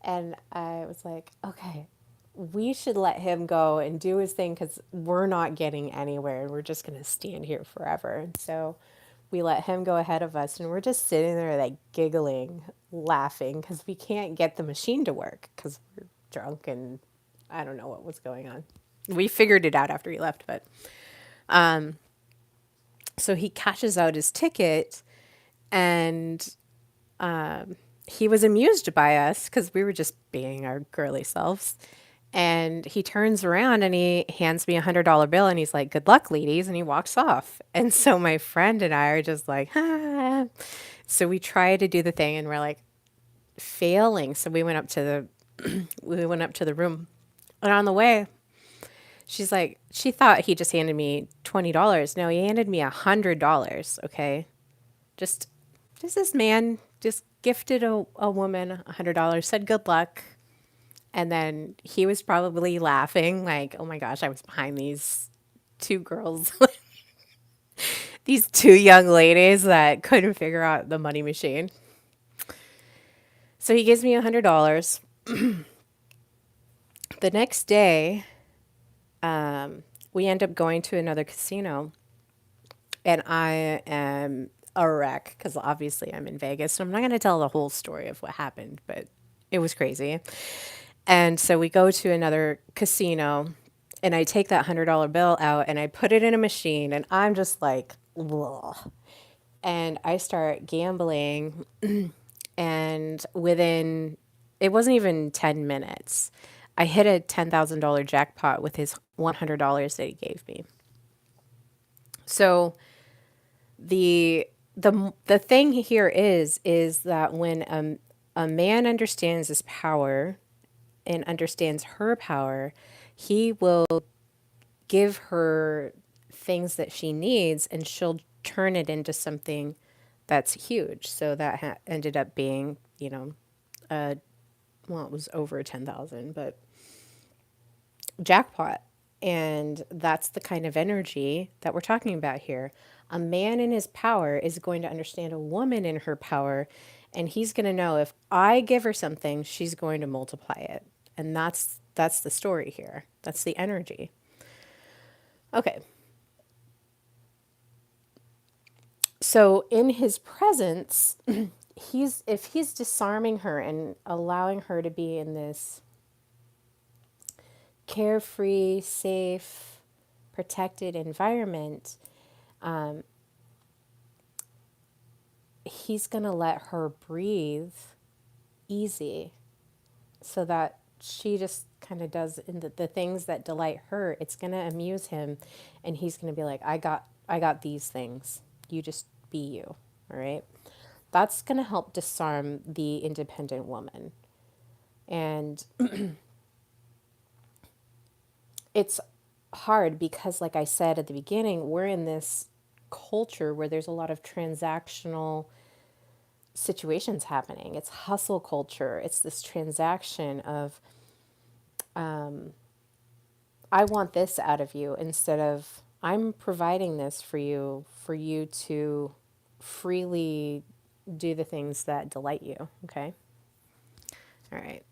And I was like, okay, we should let him go and do his thing because we're not getting anywhere and we're just going to stand here forever. And so we let him go ahead of us and we're just sitting there like giggling, laughing because we can't get the machine to work because we're drunk and I don't know what was going on. We figured it out after he left, but so he cashes out his ticket and he was amused by us because we were just being our girly selves. And he turns around and he hands me $100 bill and he's like, "Good luck, ladies," and he walks off. And so my friend and I are just like, ah. So we try to do the thing and we're like failing. So we went up to the room. And on the way, she's like, she thought he just handed me $20. No, he handed me $100. Okay. Just this man just gifted a woman $100, said good luck. And then he was probably laughing like, oh my gosh, I was behind these two girls, these two young ladies that couldn't figure out the money machine. So he gives me $100. The next day, we end up going to another casino, and I am a wreck because obviously I'm in Vegas. So I'm not going to tell the whole story of what happened, but it was crazy. And so we go to another casino, and I take that $100 bill out and I put it in a machine, and I'm just like, ugh. And I start gambling, and within, it wasn't even 10 minutes, I hit a $10,000 jackpot with his $100 that he gave me. So the thing here is that when a man understands his power and understands her power, he will give her things that she needs and she'll turn it into something that's huge. So that ended up being, well, it was over 10,000, but jackpot. And that's the kind of energy that we're talking about here. A man in his power is going to understand a woman in her power, and he's going to know if I give her something, she's going to multiply it. And that's the story here. That's the energy. Okay. So in his presence, if he's disarming her and allowing her to be in this carefree, safe, protected environment, he's going to let her breathe easy so that she just kind of does in the things that delight her. It's going to amuse him, and he's going to be like, I got these things. You just be you. All right. That's going to help disarm the independent woman. And it's hard because, like I said at the beginning, we're in this culture where there's a lot of transactional situations happening. It's hustle culture. It's this transaction of, I want this out of you instead of I'm providing this for you to freely do the things that delight you. Okay. All right.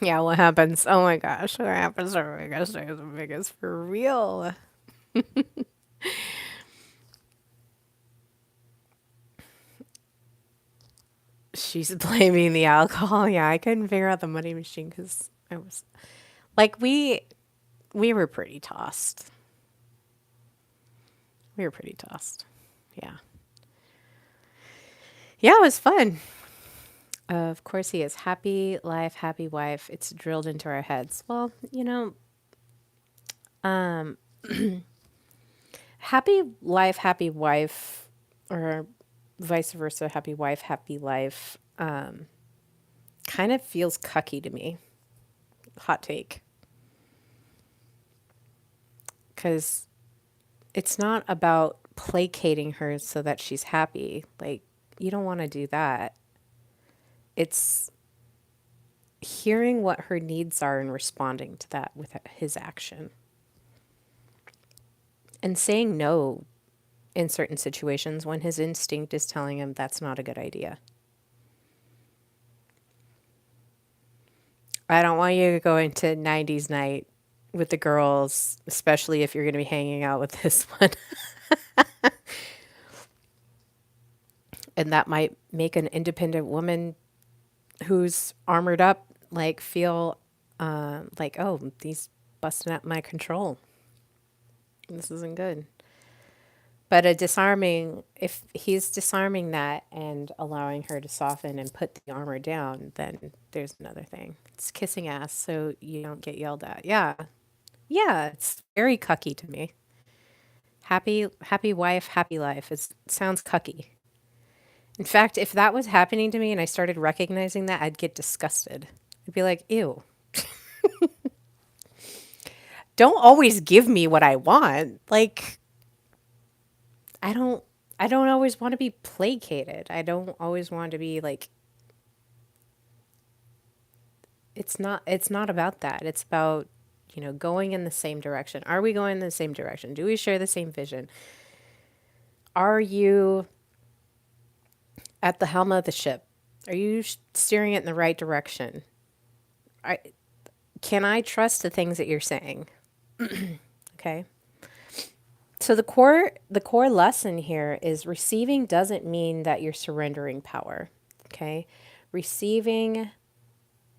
Yeah, what happens? Oh my gosh, what happens to Vegas stays in Vegas for real? She's blaming the alcohol. Yeah, I couldn't figure out the money machine because I was like, we were pretty tossed. We were pretty tossed. Yeah. Yeah, it was fun. Of course, he is happy life, happy wife. It's drilled into our heads. Well, Um, happy life, happy wife, or vice versa, happy wife, happy life, kind of feels cucky to me. Hot take. Because it's not about placating her so that she's happy. Like, you don't want to do that. It's hearing what her needs are and responding to that with his action. And saying no in certain situations when his instinct is telling him that's not a good idea. I don't want you going to 90s night with the girls, especially if you're going to be hanging out with this one. And that might make an independent woman who's armored up like feel like, oh, he's busting at my control. This isn't good. But a disarming, if he's disarming that and allowing her to soften and put the armor down, then there's another thing. It's kissing ass so you don't get yelled at. Yeah. Yeah, it's very cucky to me. Happy wife, happy life. It sounds cucky. In fact, if that was happening to me and I started recognizing that, I'd get disgusted. I'd be like, ew, don't always give me what I want. Like, I don't I don't always want to be placated. I don't always want to be like it's not about that. It's about, going in the same direction. Are we going in the same direction? Do we share the same vision? Are you at the helm of the ship? Are you steering it in the right direction? I, can I trust the things that you're saying? Okay. So the core lesson here is receiving doesn't mean that you're surrendering power. Okay? Receiving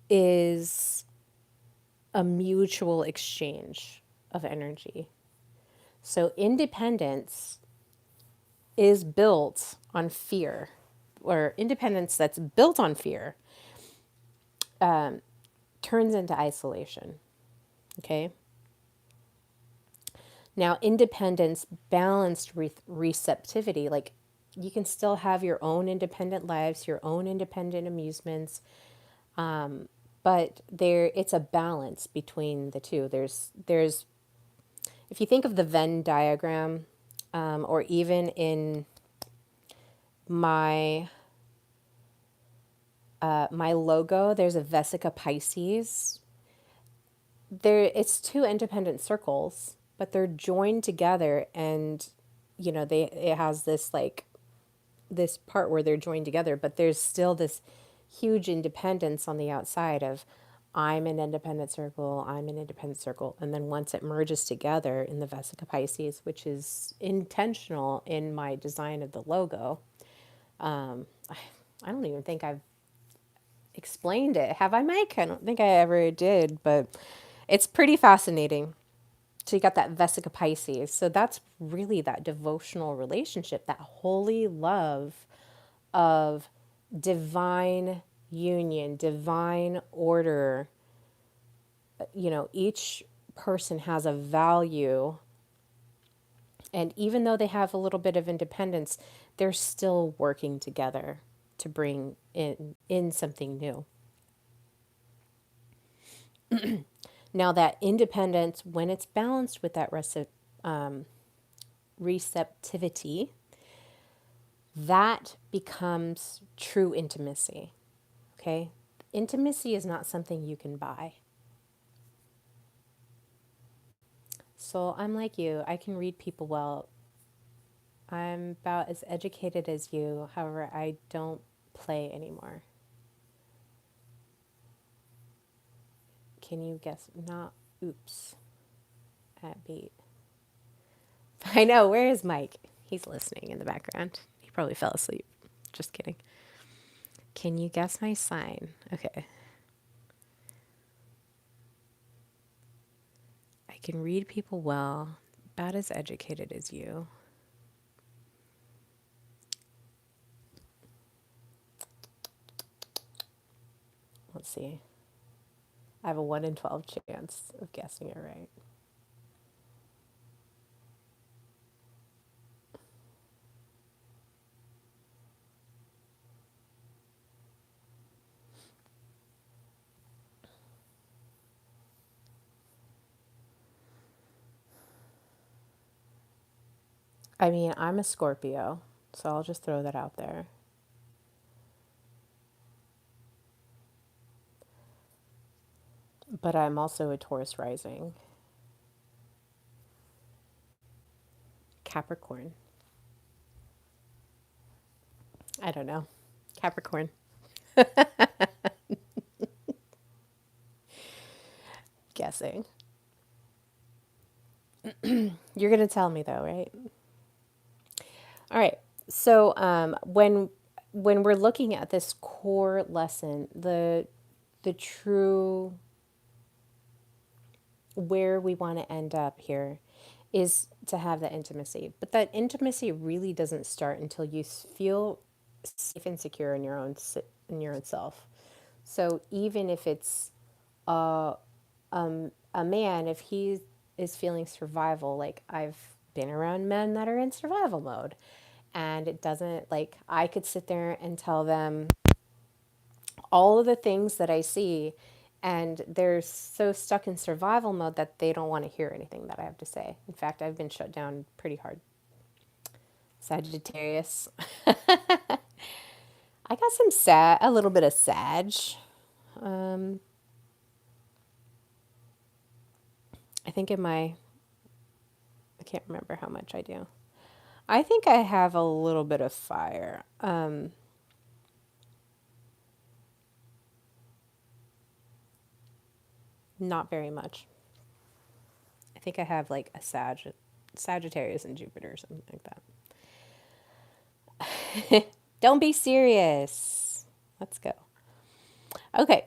is a mutual exchange of energy. So independence is built on fear, or independence that's built on fear turns into isolation. Okay? Now, independence, balanced receptivity, like you can still have your own independent lives, your own independent amusements, but it's a balance between the two. There's if you think of the Venn diagram, or even in my my logo, there's a Vesica Pisces. It's two independent circles, but they're joined together, and it has this like this part where they're joined together, but there's still this huge independence on the outside of I'm an independent circle. And then once it merges together in the Vesica Pisces, which is intentional in my design of the logo, I don't even think I've explained it. Have I, Mike? I don't think I ever did, but it's pretty fascinating. So you got that Vesica Pisces. So that's really that devotional relationship, that holy love of divine union, divine order. Each person has a value. And even though they have a little bit of independence, they're still working together to bring in something new. Now, that independence, when it's balanced with that receptivity, that becomes true intimacy. Okay? Intimacy is not something you can buy. So I'm like you, I can read people well. I'm about as educated as you. However, I don't play anymore. Can you guess? Not oops at beat. I know. Where is Mike? He's listening in the background. He probably fell asleep. Just kidding. Can you guess my sign? Okay. I can read people well. About as educated as you. Let's see. I have a 1 in 12 chance of guessing it right. I mean, I'm a Scorpio, so I'll just throw that out there. But I'm also a Taurus rising, Capricorn. I don't know. Capricorn. Guessing. You're going to tell me though, right? All right. So when we're looking at this core lesson, the true where we want to end up here is to have that intimacy. But that intimacy really doesn't start until you feel safe and secure in your own in your own self. So even if it's a man, if he is feeling survival, like I've been around men that are in survival mode, and it doesn't, like, I could sit there and tell them all of the things that I see, and they're so stuck in survival mode that they don't want to hear anything that I have to say. In fact, I've been shut down pretty hard. Sagittarius. I got some a little bit of Sag. Um, I think in my, I can't remember how much I do. I think I have a little bit of fire. Not very much. I think I have like a Sagittarius and Jupiter or something like that. Don't be serious. Let's go. Okay.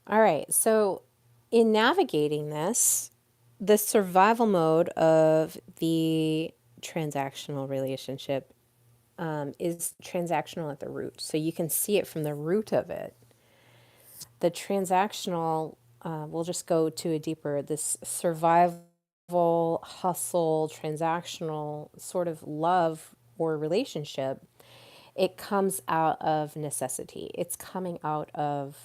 All right. So, in navigating this, the survival mode of the transactional relationship is transactional at the root. So, you can see it from the root of it. The transactional, we'll just go to a deeper, this survival, hustle, transactional sort of love or relationship, it comes out of necessity. It's coming out of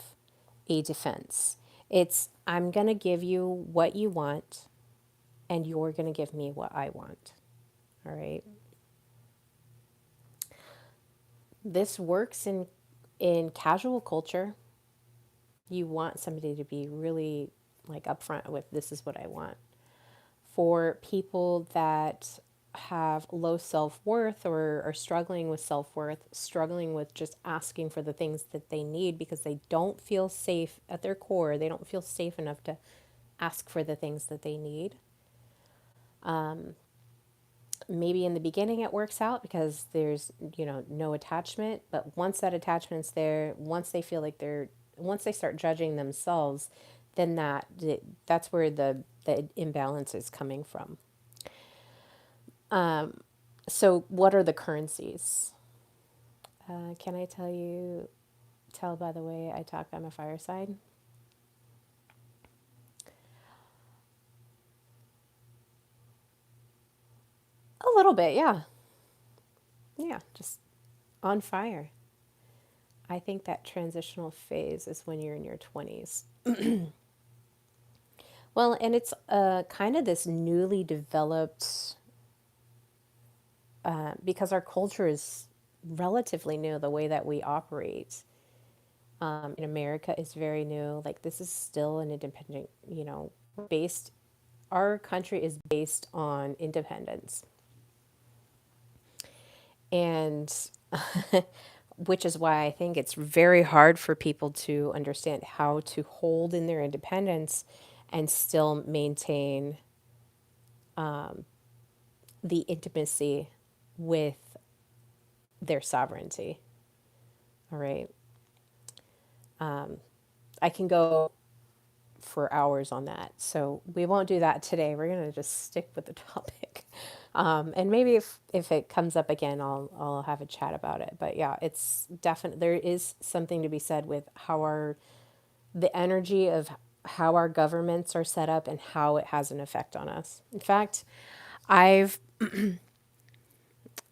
a defense. It's, I'm going to give you what you want, and you're going to give me what I want. All right. This works in casual culture. You want somebody to be really like upfront with, this is what I want. For people that have low self-worth or are struggling with self-worth, struggling with just asking for the things that they need because they don't feel safe at their core, they don't feel safe enough to ask for the things that they need. Maybe in the beginning it works out because there's, no attachment, but once that attachment's there, once they feel like once they start judging themselves, then that's where the imbalance is coming from. So what are the currencies? Can I tell by the way I talk, I'm a fireside? A little bit, yeah. Yeah, just on fire. I think that transitional phase is when you're in your 20s. Well, and it's kind of this newly developed, because our culture is relatively new, the way that we operate in America is very new. Like, this is still an independent, based, our country is based on independence. And which is why I think it's very hard for people to understand how to hold in their independence and still maintain the intimacy with their sovereignty. All right. I can go for hours on that. So we won't do that today. We're going to just stick with the topic. And maybe if it comes up again, I'll have a chat about it. But yeah, it's definitely, there is something to be said with the energy of how our governments are set up and how it has an effect on us. In fact, I've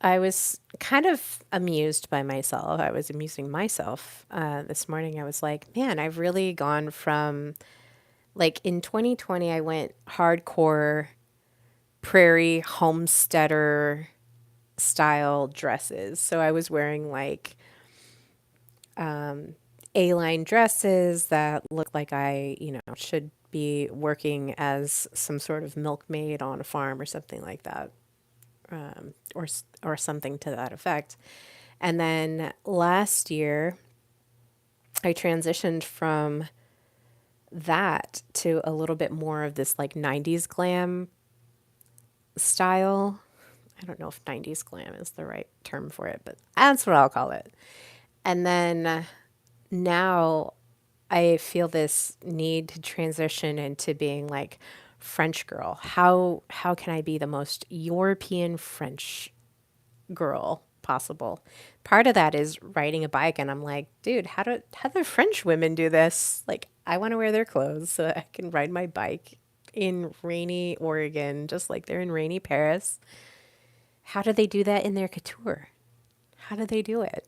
I was kind of amused by myself. I was amusing myself this morning. I was like, man, I've really gone from Like in 2020, I went hardcore prairie homesteader style dresses. So I was wearing like A-line dresses that looked like should be working as some sort of milkmaid on a farm or something like that, or something to that effect. And then last year, I transitioned from that to a little bit more of this like 90s glam style. I don't know if 90s glam is the right term for it, but that's what I'll call it. And then now I feel this need to transition into being like French girl. How can I be the most European French girl possible? Part of that is riding a bike, and I'm like, dude, how do French women do this? Like, I want to wear their clothes so that I can ride my bike in rainy Oregon, just like they're in rainy Paris. How do they do that in their couture? How do they do it?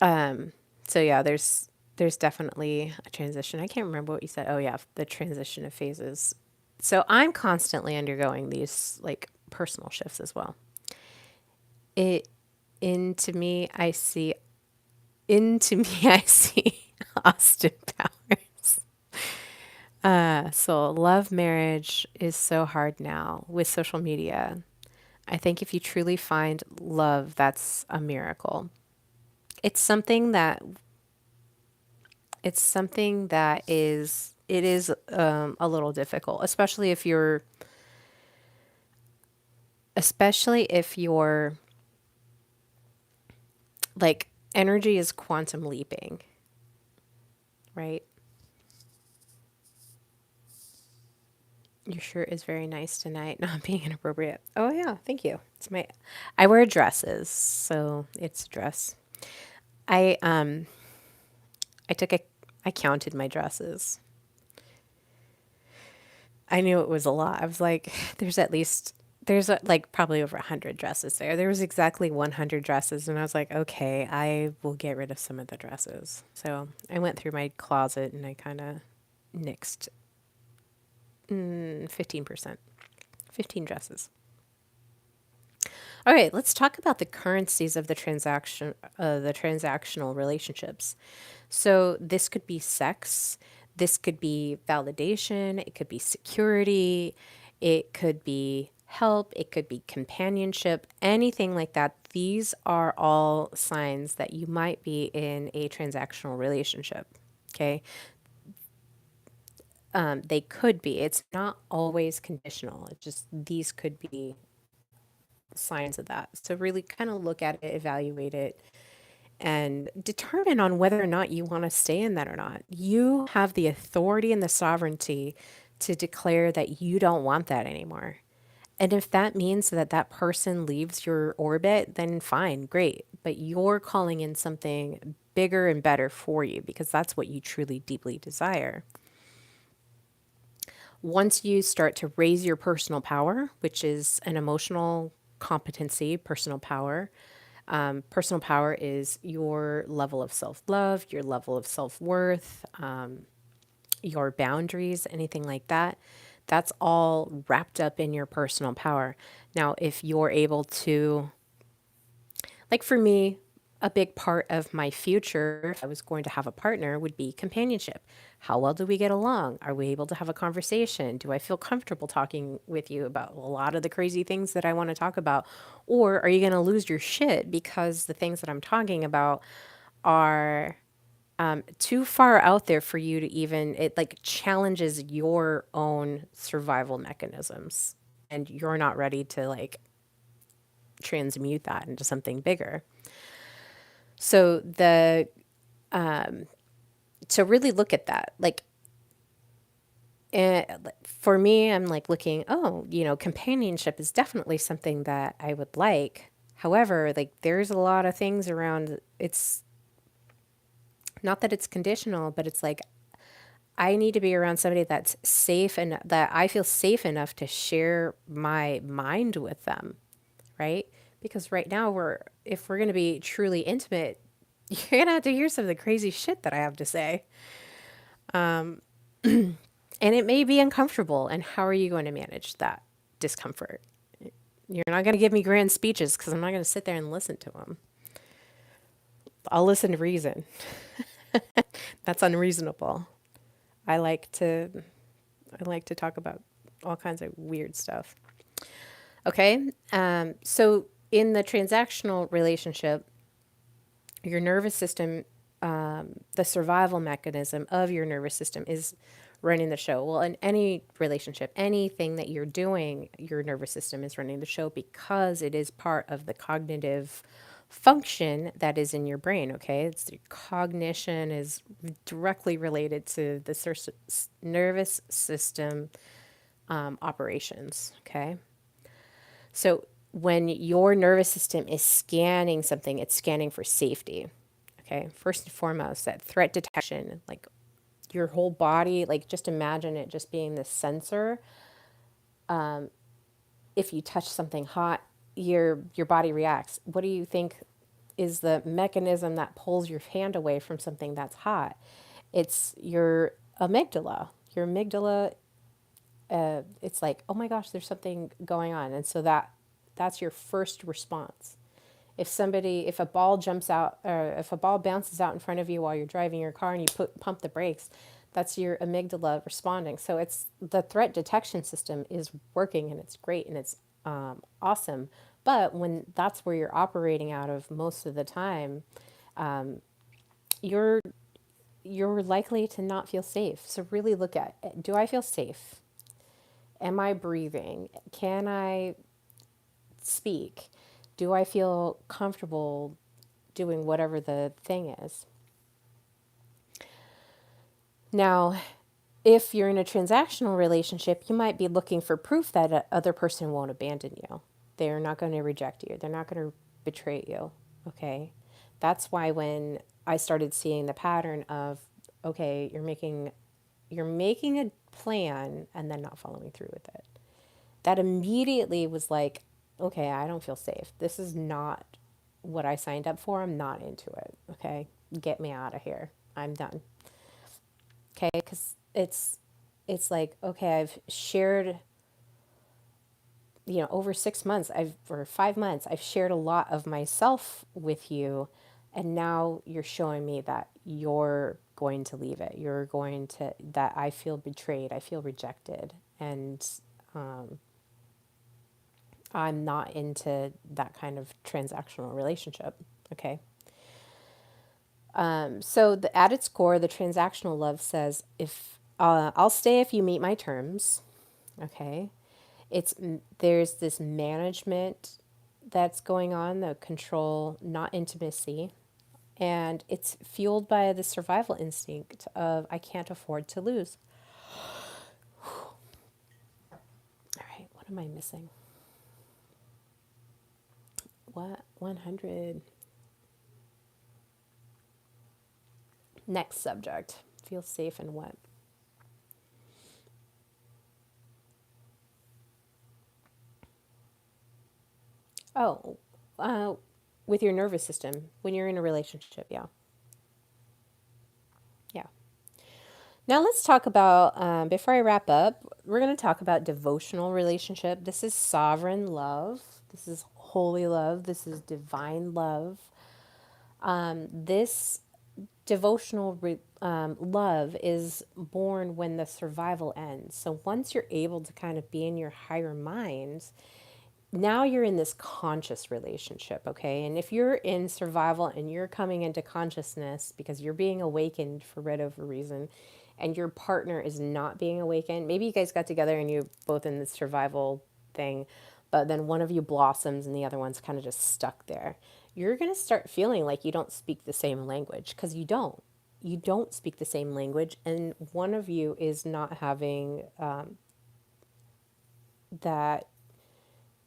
So yeah, there's definitely a transition. I can't remember what you said. Oh yeah, the transition of phases. So I'm constantly undergoing these like personal shifts as well. It into me I see into me I see Austin Powers. So love marriage is so hard now with social media. I think if you truly find love, that's a miracle. It's something that it is a little difficult, especially if your like energy is quantum leaping, right? Your shirt is very nice tonight, not being inappropriate. Oh yeah, thank you. I wear dresses, so it's a dress. I um I took a I counted my dresses. I knew it was a lot. I was like, like probably over 100 dresses there. There was exactly 100 dresses, and I was like, okay, I will get rid of some of the dresses. So I went through my closet and I kind of nixed 15%, 15 dresses. All right, let's talk about the currencies of the transactional relationships. So this could be sex, this could be validation, it could be security, it could be help, it could be companionship, anything like that. These are all signs that you might be in a transactional relationship. Okay. They could be. It's not always conditional. It's just these could be signs of that. So really kind of look at it, evaluate it, and determine on whether or not you want to stay in that or not. You have the authority and the sovereignty to declare that you don't want that anymore. And if that means that that person leaves your orbit, then fine, great. But you're calling in something bigger and better for you because that's what you truly deeply desire. Once you start to raise your personal power, which is an emotional competency, personal power is your level of self love, your level of self worth, your boundaries, anything like that. That's all wrapped up in your personal power. Now, if you're able to, like for me, a big part of my future, if I was going to have a partner, would be companionship. How well do we get along? Are we able to have a conversation? Do I feel comfortable talking with you about a lot of the crazy things that I want to talk about? Or are you going to lose your shit because the things that I'm talking about are too far out there for you to even, it like challenges your own survival mechanisms and you're not ready to like transmute that into something bigger. So so really look at that. Like for me, I'm like looking, oh, companionship is definitely something that I would like. However, like there's a lot of things around it's not that it's conditional, but it's like I need to be around somebody that's safe and that I feel safe enough to share my mind with them, right? Because right now if we're going to be truly intimate, you're gonna have to hear some of the crazy shit that I have to say. And it may be uncomfortable. And how are you going to manage that discomfort? You're not going to give me grand speeches because I'm not going to sit there and listen to them. I'll listen to reason. That's unreasonable. I like to I like to talk about all kinds of weird stuff. Okay. So in the transactional relationship, your nervous system, the survival mechanism of your nervous system is running the show. Well, in any relationship, anything that you're doing, your nervous system is running the show because it is part of the cognitive function that is in your brain. Okay. It's cognition is directly related to the nervous system operations. Okay. So when your nervous system is scanning something, it's scanning for safety. Okay. First and foremost, that threat detection, like your whole body, like just imagine it just being this sensor. If you touch something hot, your body reacts. What do you think is the mechanism that pulls your hand away from something that's hot? It's your amygdala. Your amygdala, it's like, oh my gosh, there's something going on. And so that's your first response. If a ball jumps out, or if a ball bounces out in front of you while you're driving your car and you pump the brakes, that's your amygdala responding. So it's the threat detection system is working and it's great and it's awesome. But when that's where you're operating out of most of the time, you're you're likely to not feel safe. So really look at, do I feel safe? Am I breathing? Can I speak? Do I feel comfortable doing whatever the thing is? Now, if you're in a transactional relationship, you might be looking for proof that a other person won't abandon you. They're not going to reject you. They're not going to betray you. Okay? That's why when I started seeing the pattern of, okay, you're making a plan and then not following through with it. That immediately was like, okay, I don't feel safe. This is not what I signed up for. I'm not into it. Okay? Get me out of here. I'm done. Okay? Cuz it's like, okay, I've shared, over 6 months, or 5 months, I've shared a lot of myself with you. And now you're showing me that you're going to leave it. That I feel betrayed. I feel rejected. And I'm not into that kind of transactional relationship. Okay. So at its core, the transactional love says, if I'll stay if you meet my terms. Okay. There's this management that's going on, the control, not intimacy. And it's fueled by the survival instinct of, I can't afford to lose. All right, what am I missing? What? 100. Next subject. Feel safe and what? Oh, uh, with your nervous system when you're in a relationship. Yeah. Yeah. Now let's talk about, before I wrap up, we're going to talk about devotional relationship. This is sovereign love. This is holy love. This is divine love. This love is born when the survival ends. So once you're able to kind of be in your higher mind, now you're in this conscious relationship, okay? And if you're in survival and you're coming into consciousness because you're being awakened for whatever reason, and your partner is not being awakened, maybe you guys got together and you're both in this survival thing, but then one of you blossoms and the other one's kind of just stuck there. You're going to start feeling like you don't speak the same language because you don't. You don't speak the same language, and one of you is not having that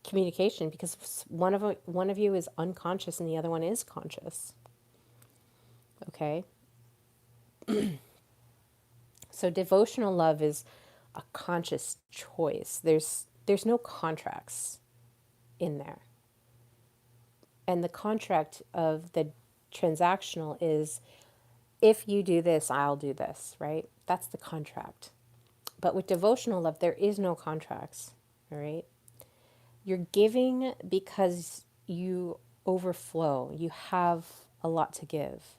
communication because one of you is unconscious and the other one is conscious. Okay? So devotional love is a conscious choice. There's no contracts in there. And the contract of the transactional is if you do this, I'll do this, right? That's the contract. But with devotional love, there is no contracts, all right? You're giving because you overflow, you have a lot to give.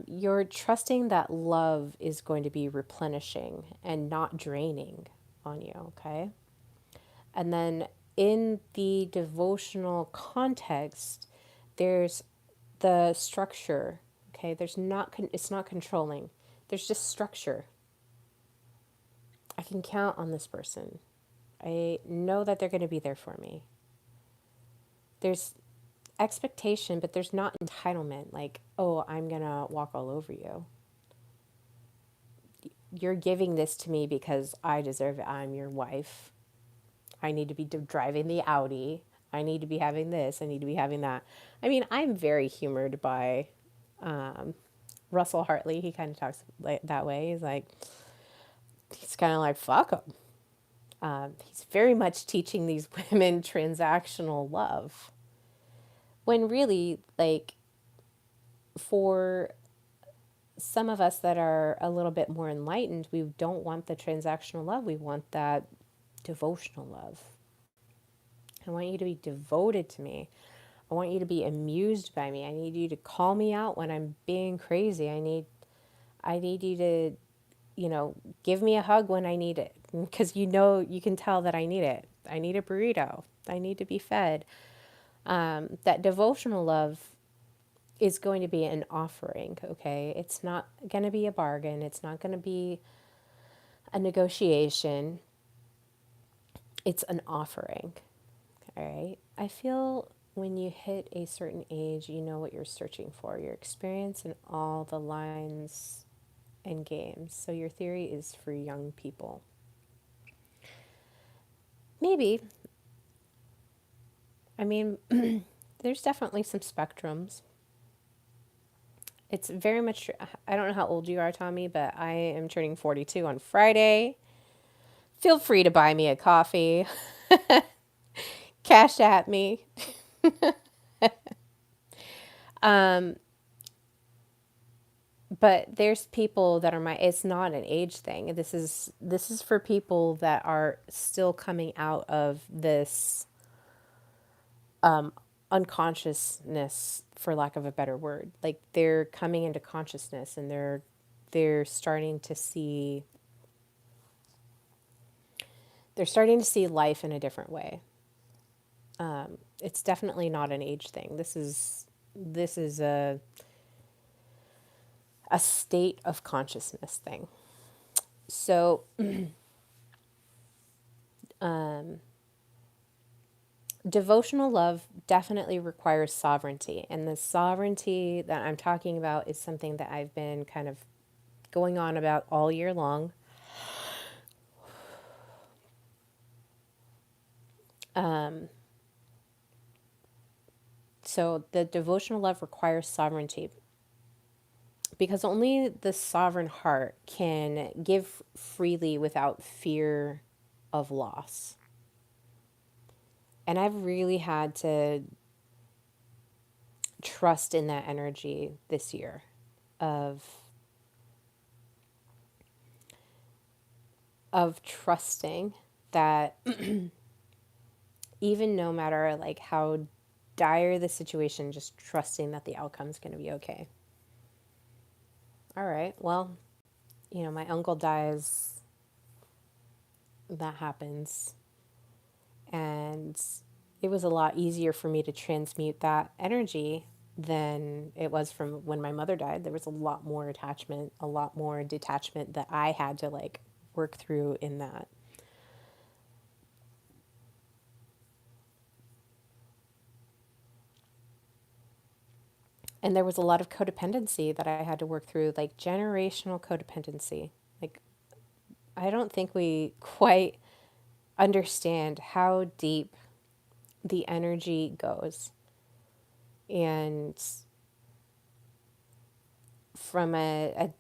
You're trusting that love is going to be replenishing and not draining on you, okay? And then in the devotional context, there's the structure, okay? It's not controlling. There's just structure. I can count on this person. I know that they're going to be there for me. There's expectation, but there's not entitlement like, oh, I'm going to walk all over you. You're giving this to me because I deserve it. I'm your wife. I need to be driving the Audi. I need to be having this. I need to be having that. I mean, I'm very humored by Russell Hartley. He kind of talks like that way. He's kind of like, fuck him. He's very much teaching these women transactional love. When really, like, for some of us that are a little bit more enlightened, we don't want the transactional love. We want that devotional love. I want you to be devoted to me. I want you to be amused by me. I need you to call me out when I'm being crazy. I need you to, give me a hug when I need it because you can tell that I need it. I need a burrito. I need to be fed. That devotional love is going to be an offering, okay? It's not going to be a bargain. It's not going to be a negotiation. It's an offering, all right? I feel when you hit a certain age, you know what you're searching for. Your experience in all the lines and games. So your theory is for young people. Maybe. I mean, there's definitely some spectrums. It's very much, I don't know how old you are, Tommy, but I am turning 42 on Friday. Feel free to buy me a coffee. Cash at me. But there's people that are it's not an age thing. This is for people that are still coming out of this unconsciousness, for lack of a better word. Like they're coming into consciousness and they're starting to see life in a different way. It's definitely not an age thing. This is a state of consciousness thing. So devotional love definitely requires sovereignty. And the sovereignty that I'm talking about is something that I've been kind of going on about all year long. So the devotional love requires sovereignty because only the sovereign heart can give freely without fear of loss. And I've really had to trust in that energy this year of trusting that even no matter like how dire the situation, just trusting that the outcome is going to be okay. All right, well, my uncle dies, that happens. And it was a lot easier for me to transmute that energy than it was from when my mother died. There was a lot more attachment, a lot more detachment that I had to like work through in that. And there was a lot of codependency that I had to work through, like generational codependency. Like, I don't think we quite understand how deep the energy goes. And from I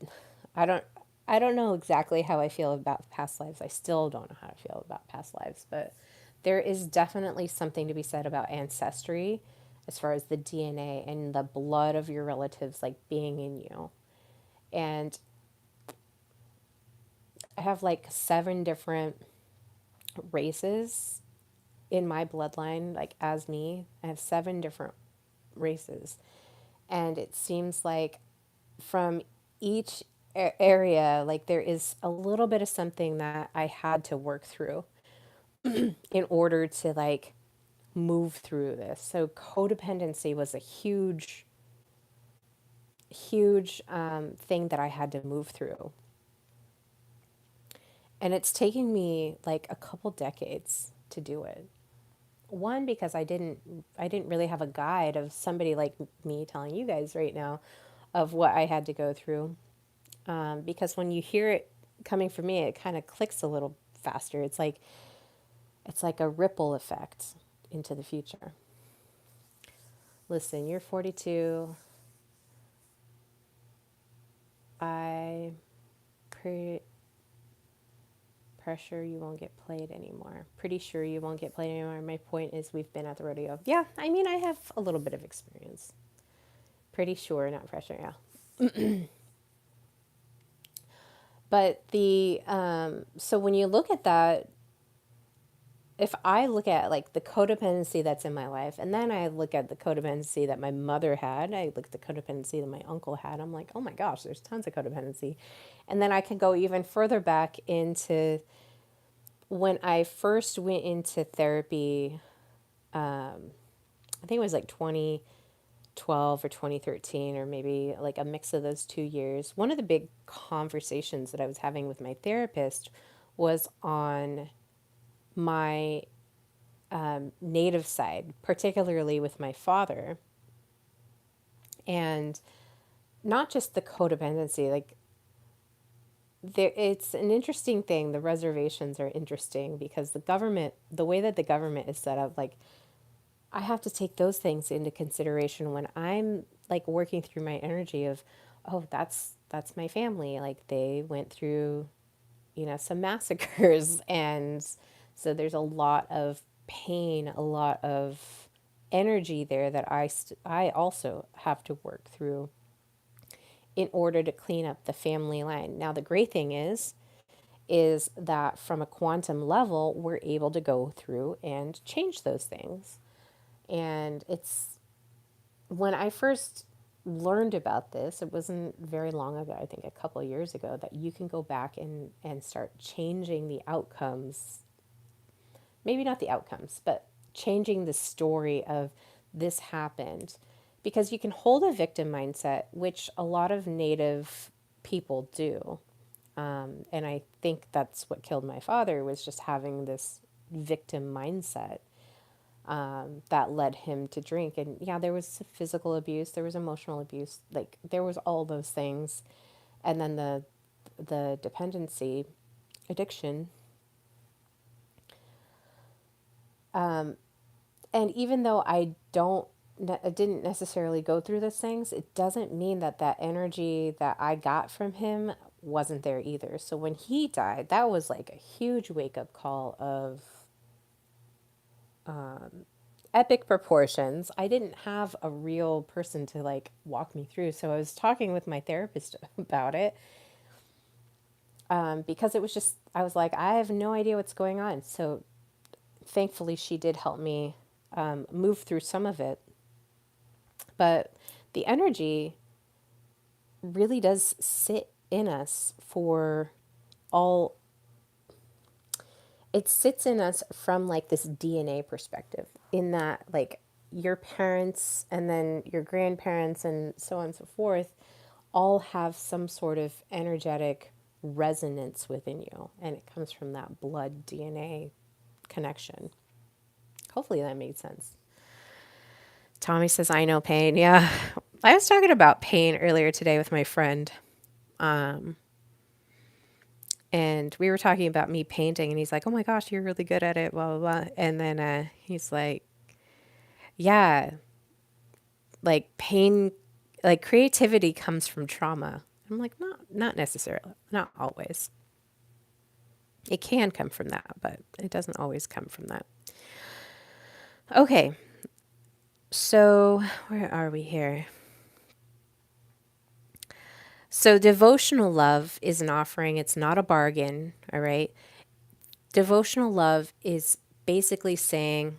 don't know exactly how I feel about past lives. I still don't know how to feel about past lives, but there is definitely something to be said about ancestry as far as the DNA and the blood of your relatives like being in you. And I have like 7 different races in my bloodline, like as me. I have 7 different races. And it seems like from each area, like there is a little bit of something that I had to work through in order to like move through this. So codependency was a huge thing that I had to move through. And it's taking me like a couple decades to do it. One, because I didn't really have a guide of somebody like me telling you guys right now of what I had to go through. Because when you hear it coming from me, it kind of clicks a little faster. It's like a ripple effect into the future. Listen, you're 42. I pre- pressure you won't get played anymore. Pretty sure you won't get played anymore. My point is we've been at the rodeo. Yeah, I mean I have a little bit of experience. Pretty sure, not pressure, yeah. But the so when you look at that, if I look at like the codependency that's in my life, and then I look at the codependency that my mother had, I look at the codependency that my uncle had, I'm like, oh my gosh, there's tons of codependency. And then I can go even further back into when I first went into therapy. I think it was like 2012 or 2013, or maybe like a mix of those 2 years. One of the big conversations that I was having with my therapist was on my native side, particularly with my father, and not just the codependency. Like there, it's an interesting thing. The reservations are interesting because the government, the way that the government is set up, like I have to take those things into consideration when I'm like working through my energy of, oh, that's my family. Like they went through, some massacres, and so there's a lot of pain, a lot of energy there that I also have to work through in order to clean up the family line. Now the great thing is that from a quantum level, we're able to go through and change those things. And it's when I first learned about this, it wasn't very long ago, I think a couple of years ago, that you can go back and start changing the outcomes. Maybe not the outcomes, but changing the story of this happened. Because you can hold a victim mindset, which a lot of Native people do. And I think that's what killed my father, was just having this victim mindset that led him to drink. And yeah, there was physical abuse, there was emotional abuse, like there was all those things. And then the dependency, addiction. And even though I didn't necessarily go through those things, it doesn't mean that that energy that I got from him wasn't there either. So when he died, that was like a huge wake up call of epic proportions. I didn't have a real person to like walk me through. So I was talking with my therapist about it, because it was just, I was like, I have no idea what's going on. So thankfully, she did help me move through some of it. But the energy really does sit in us for all, it sits in us from like this DNA perspective, in that like your parents and then your grandparents and so on and so forth all have some sort of energetic resonance within you, and it comes from that blood DNA connection. Hopefully that made sense. Tommy says, I know pain. Yeah. I was talking about pain earlier today with my friend. And we were talking about me painting, and he's like, oh my gosh, you're really good at it, blah, blah, blah. And then he's like, yeah, like pain, like creativity comes from trauma. I'm like, not necessarily, not always. It can come from that, but it doesn't always come from that. Okay. So, where are we here? So, devotional love is an offering, it's not a bargain, all right? Devotional love is basically saying,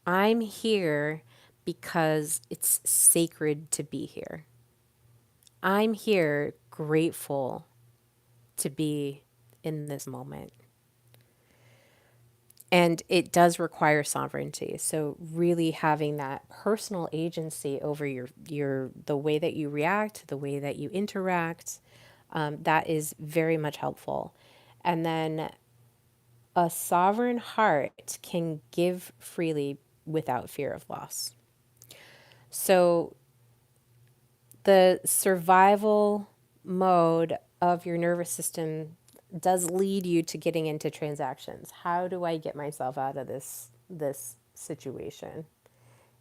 I'm here because it's sacred to be here. I'm here grateful to be in this moment. And it does require sovereignty. So really having that personal agency over your the way that you react, the way that you interact, that is very much helpful. And then a sovereign heart can give freely without fear of loss. So the survival mode of your nervous system does lead you to getting into transactions. How do I get myself out of this situation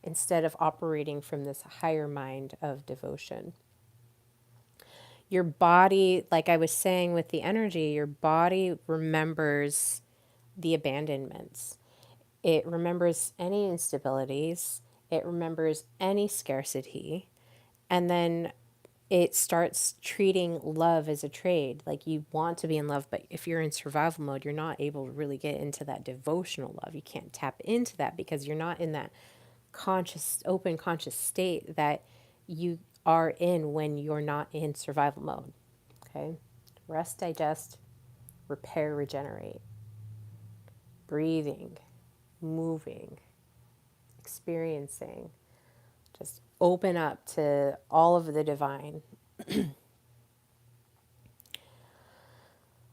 instead of operating from this higher mind of devotion? Your body, like I was saying with the energy, your body remembers the abandonments. It remembers any instabilities, it remembers any scarcity, and then it starts treating love as a trade. Like you want to be in love, but if you're in survival mode, you're not able to really get into that devotional love. You can't tap into that because you're not in that conscious, open, conscious state that you are in when you're not in survival mode. Okay? Rest, digest, repair, regenerate. Breathing, moving, experiencing. Just open up to all of the divine.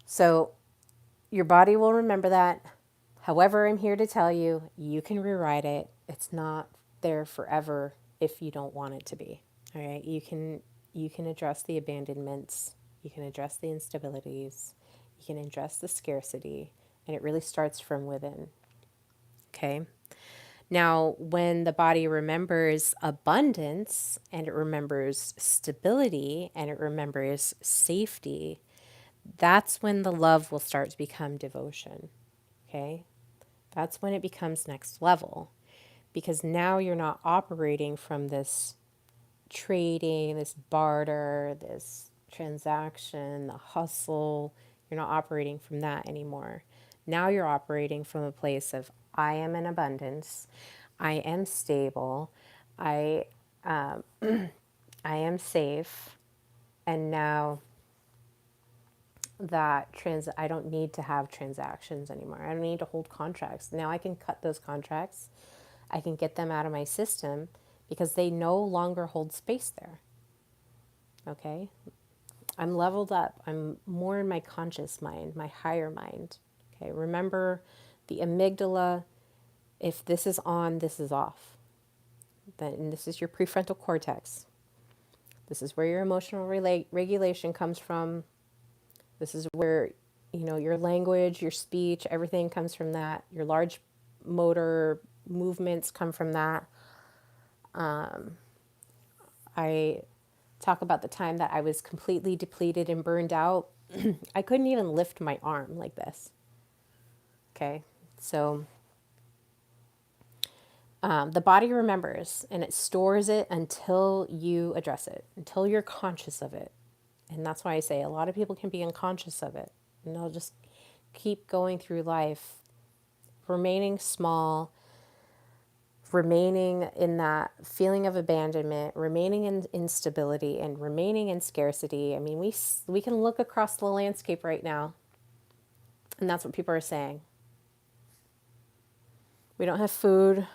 So your body will remember that. However, I'm here to tell you, you can rewrite it. It's not there forever if you don't want it to be. All right? You can address the abandonments, you can address the instabilities, you can address the scarcity, and it really starts from within. Okay? Now, when the body remembers abundance and it remembers stability and it remembers safety, that's when the love will start to become devotion. Okay? That's when it becomes next level because now you're not operating from this trading, this barter, this transaction, the hustle. You're not operating from that anymore. Now you're operating from a place of I am in abundance, I am stable, I I am safe, and now that I don't need to have transactions anymore. I don't need to hold contracts. Now I can cut those contracts. I can get them out of my system because they no longer hold space there. Okay? I'm leveled up. I'm more in my conscious mind, my higher mind. Okay? Remember the amygdala, if this is on, this is off. Then this is your prefrontal cortex. This is where your emotional regulation comes from. This is where, your language, your speech, everything comes from that. Your large motor movements come from that. I talk about the time that I was completely depleted and burned out. I couldn't even lift my arm like this. Okay. So the body remembers and it stores it until you address it, until you're conscious of it. And that's why I say a lot of people can be unconscious of it. And they'll just keep going through life, remaining small, remaining in that feeling of abandonment, remaining in instability, and remaining in scarcity. I mean, we can look across the landscape right now, and that's what people are saying. We don't have food.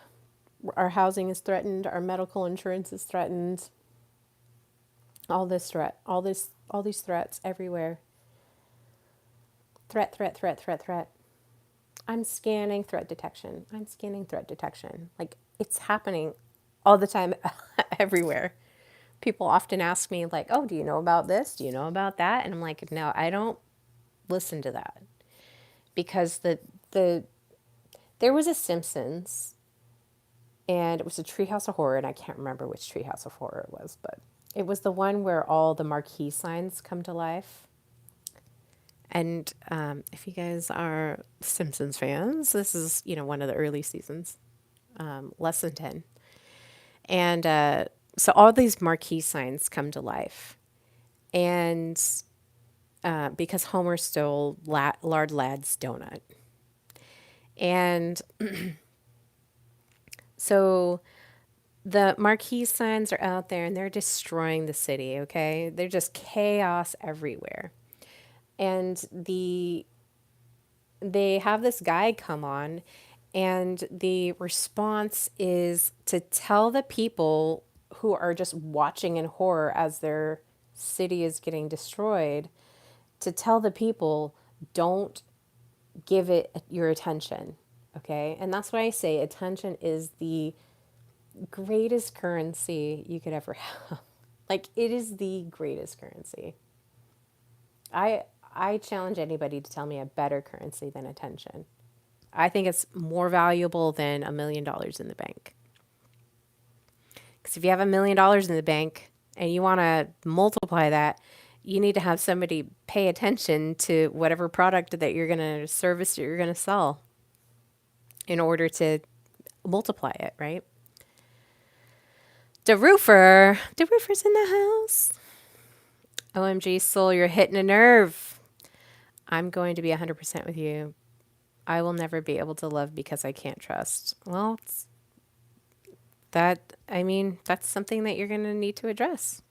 Our housing is threatened. Our medical insurance is threatened. All this threat, all these threats everywhere. Threat, threat, threat, threat, threat. I'm scanning threat detection. I'm scanning threat detection. Like it's happening all the time, everywhere. People often ask me, like, oh, do you know about this? Do you know about that? And I'm like, no, I don't listen to that. Because the there was a Simpsons and it was a Treehouse of Horror, and I can't remember which Treehouse of Horror it was, but it was the one where all the marquee signs come to life. And if you guys are Simpsons fans, this is, one of the early seasons, less than 10. And so all these marquee signs come to life. And because Homer stole Lard Lad's donut. And so the marquee signs are out there and they're destroying the city, okay? They're just chaos everywhere. And they have this guy come on, and the response is to tell the people who are just watching in horror as their city is getting destroyed, to tell the people, don't give it your attention. Okay. And that's why I say attention is the greatest currency you could ever have. Like, it is the greatest currency. I I challenge anybody to tell me a better currency than attention. I think it's more valuable than $1 million in the bank. Because if you have $1 million in the bank and you want to multiply that, you need to have somebody pay attention to whatever product that you're going to service, you're going to sell, in order to multiply it, right? The roofer's in the house. OMG, Soul, you're hitting a nerve. I'm going to be 100% with you. I will never be able to love because I can't trust. Well, I mean, that's something that you're going to need to address.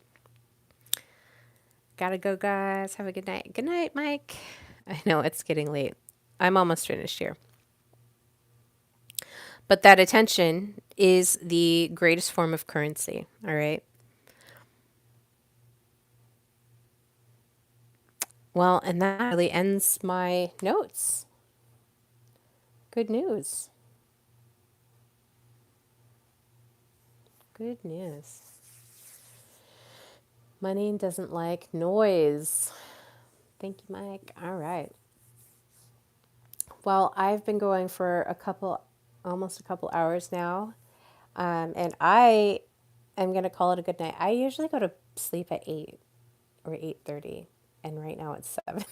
Gotta go, guys. Have a good night. Good night, Mike. I know it's getting late. I'm almost finished here. But that attention is the greatest form of currency, all right? Well, and that really ends my notes. Good news. Good news. Money doesn't like noise. Thank you, Mike. All right. Well, I've been going for almost a couple hours now. And I am going to call it a good night. I usually go to sleep at 8 or 8:30, and right now it's 7.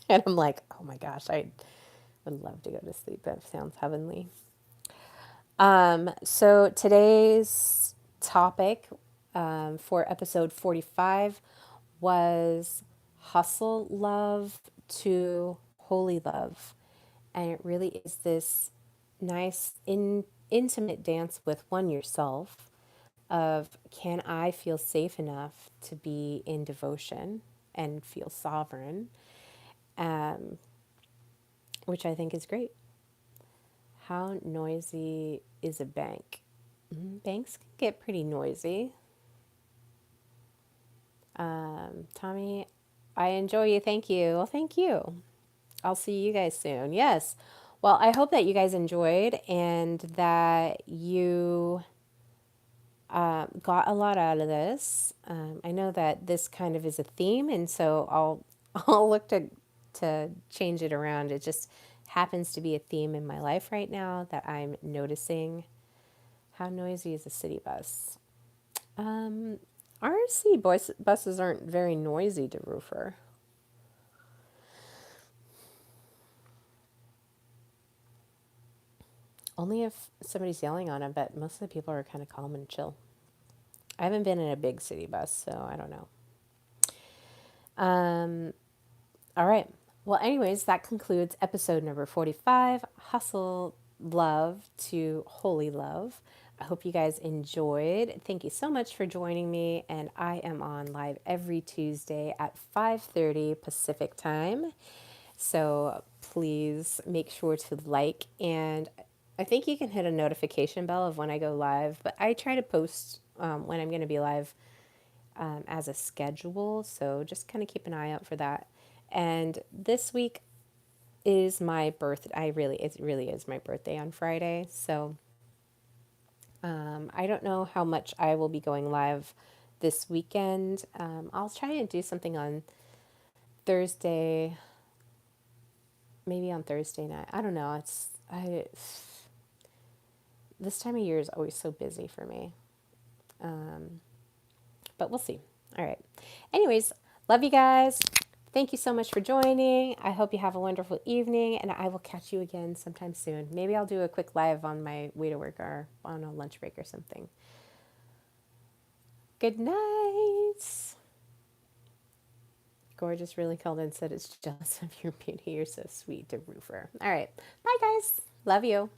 And I'm like, oh my gosh, I would love to go to sleep. That sounds heavenly. So today's topic for episode 45 was hustle love to holy love. And it really is this nice, intimate dance with one yourself of, can I feel safe enough to be in devotion and feel sovereign, um, which I think is great. How noisy is a bank? Banks can get pretty noisy. Tommy, I enjoy you. Thank you. Well, thank you. I'll see you guys soon. Yes. Well, I hope that you guys enjoyed and that you got a lot out of this. I know that this kind of is a theme, and so I'll look to change it around. It just happens to be a theme in my life right now that I'm noticing. How noisy is a city bus? RC buses aren't very noisy to Roofer. Only if somebody's yelling on them, but most of the people are kind of calm and chill. I haven't been in a big city bus, so I don't know. All right. Well, anyways, that concludes episode number 45, Hustle Love to Holy Love. I hope you guys enjoyed. Thank you so much for joining me, and I am on live every Tuesday at 5:30 Pacific time. So please make sure to like, and I think you can hit a notification bell of when I go live, but I try to post when I'm going to be live as a schedule. So just kind of keep an eye out for that. And this week is my birthday. It really is my birthday on Friday. So I don't know how much I will be going live this weekend. I'll try and do something on Thursday, maybe on Thursday night. I don't know. This time of year is always so busy for me. But we'll see. All right. Anyways, love you guys. Thank you so much for joining. I hope you have a wonderful evening, and I will catch you again sometime soon. Maybe I'll do a quick live on my way to work or on a lunch break or something. Good night. Gorgeous really called and said it's jealous of your beauty. You're so sweet to Roofer. All right. Bye, guys. Love you.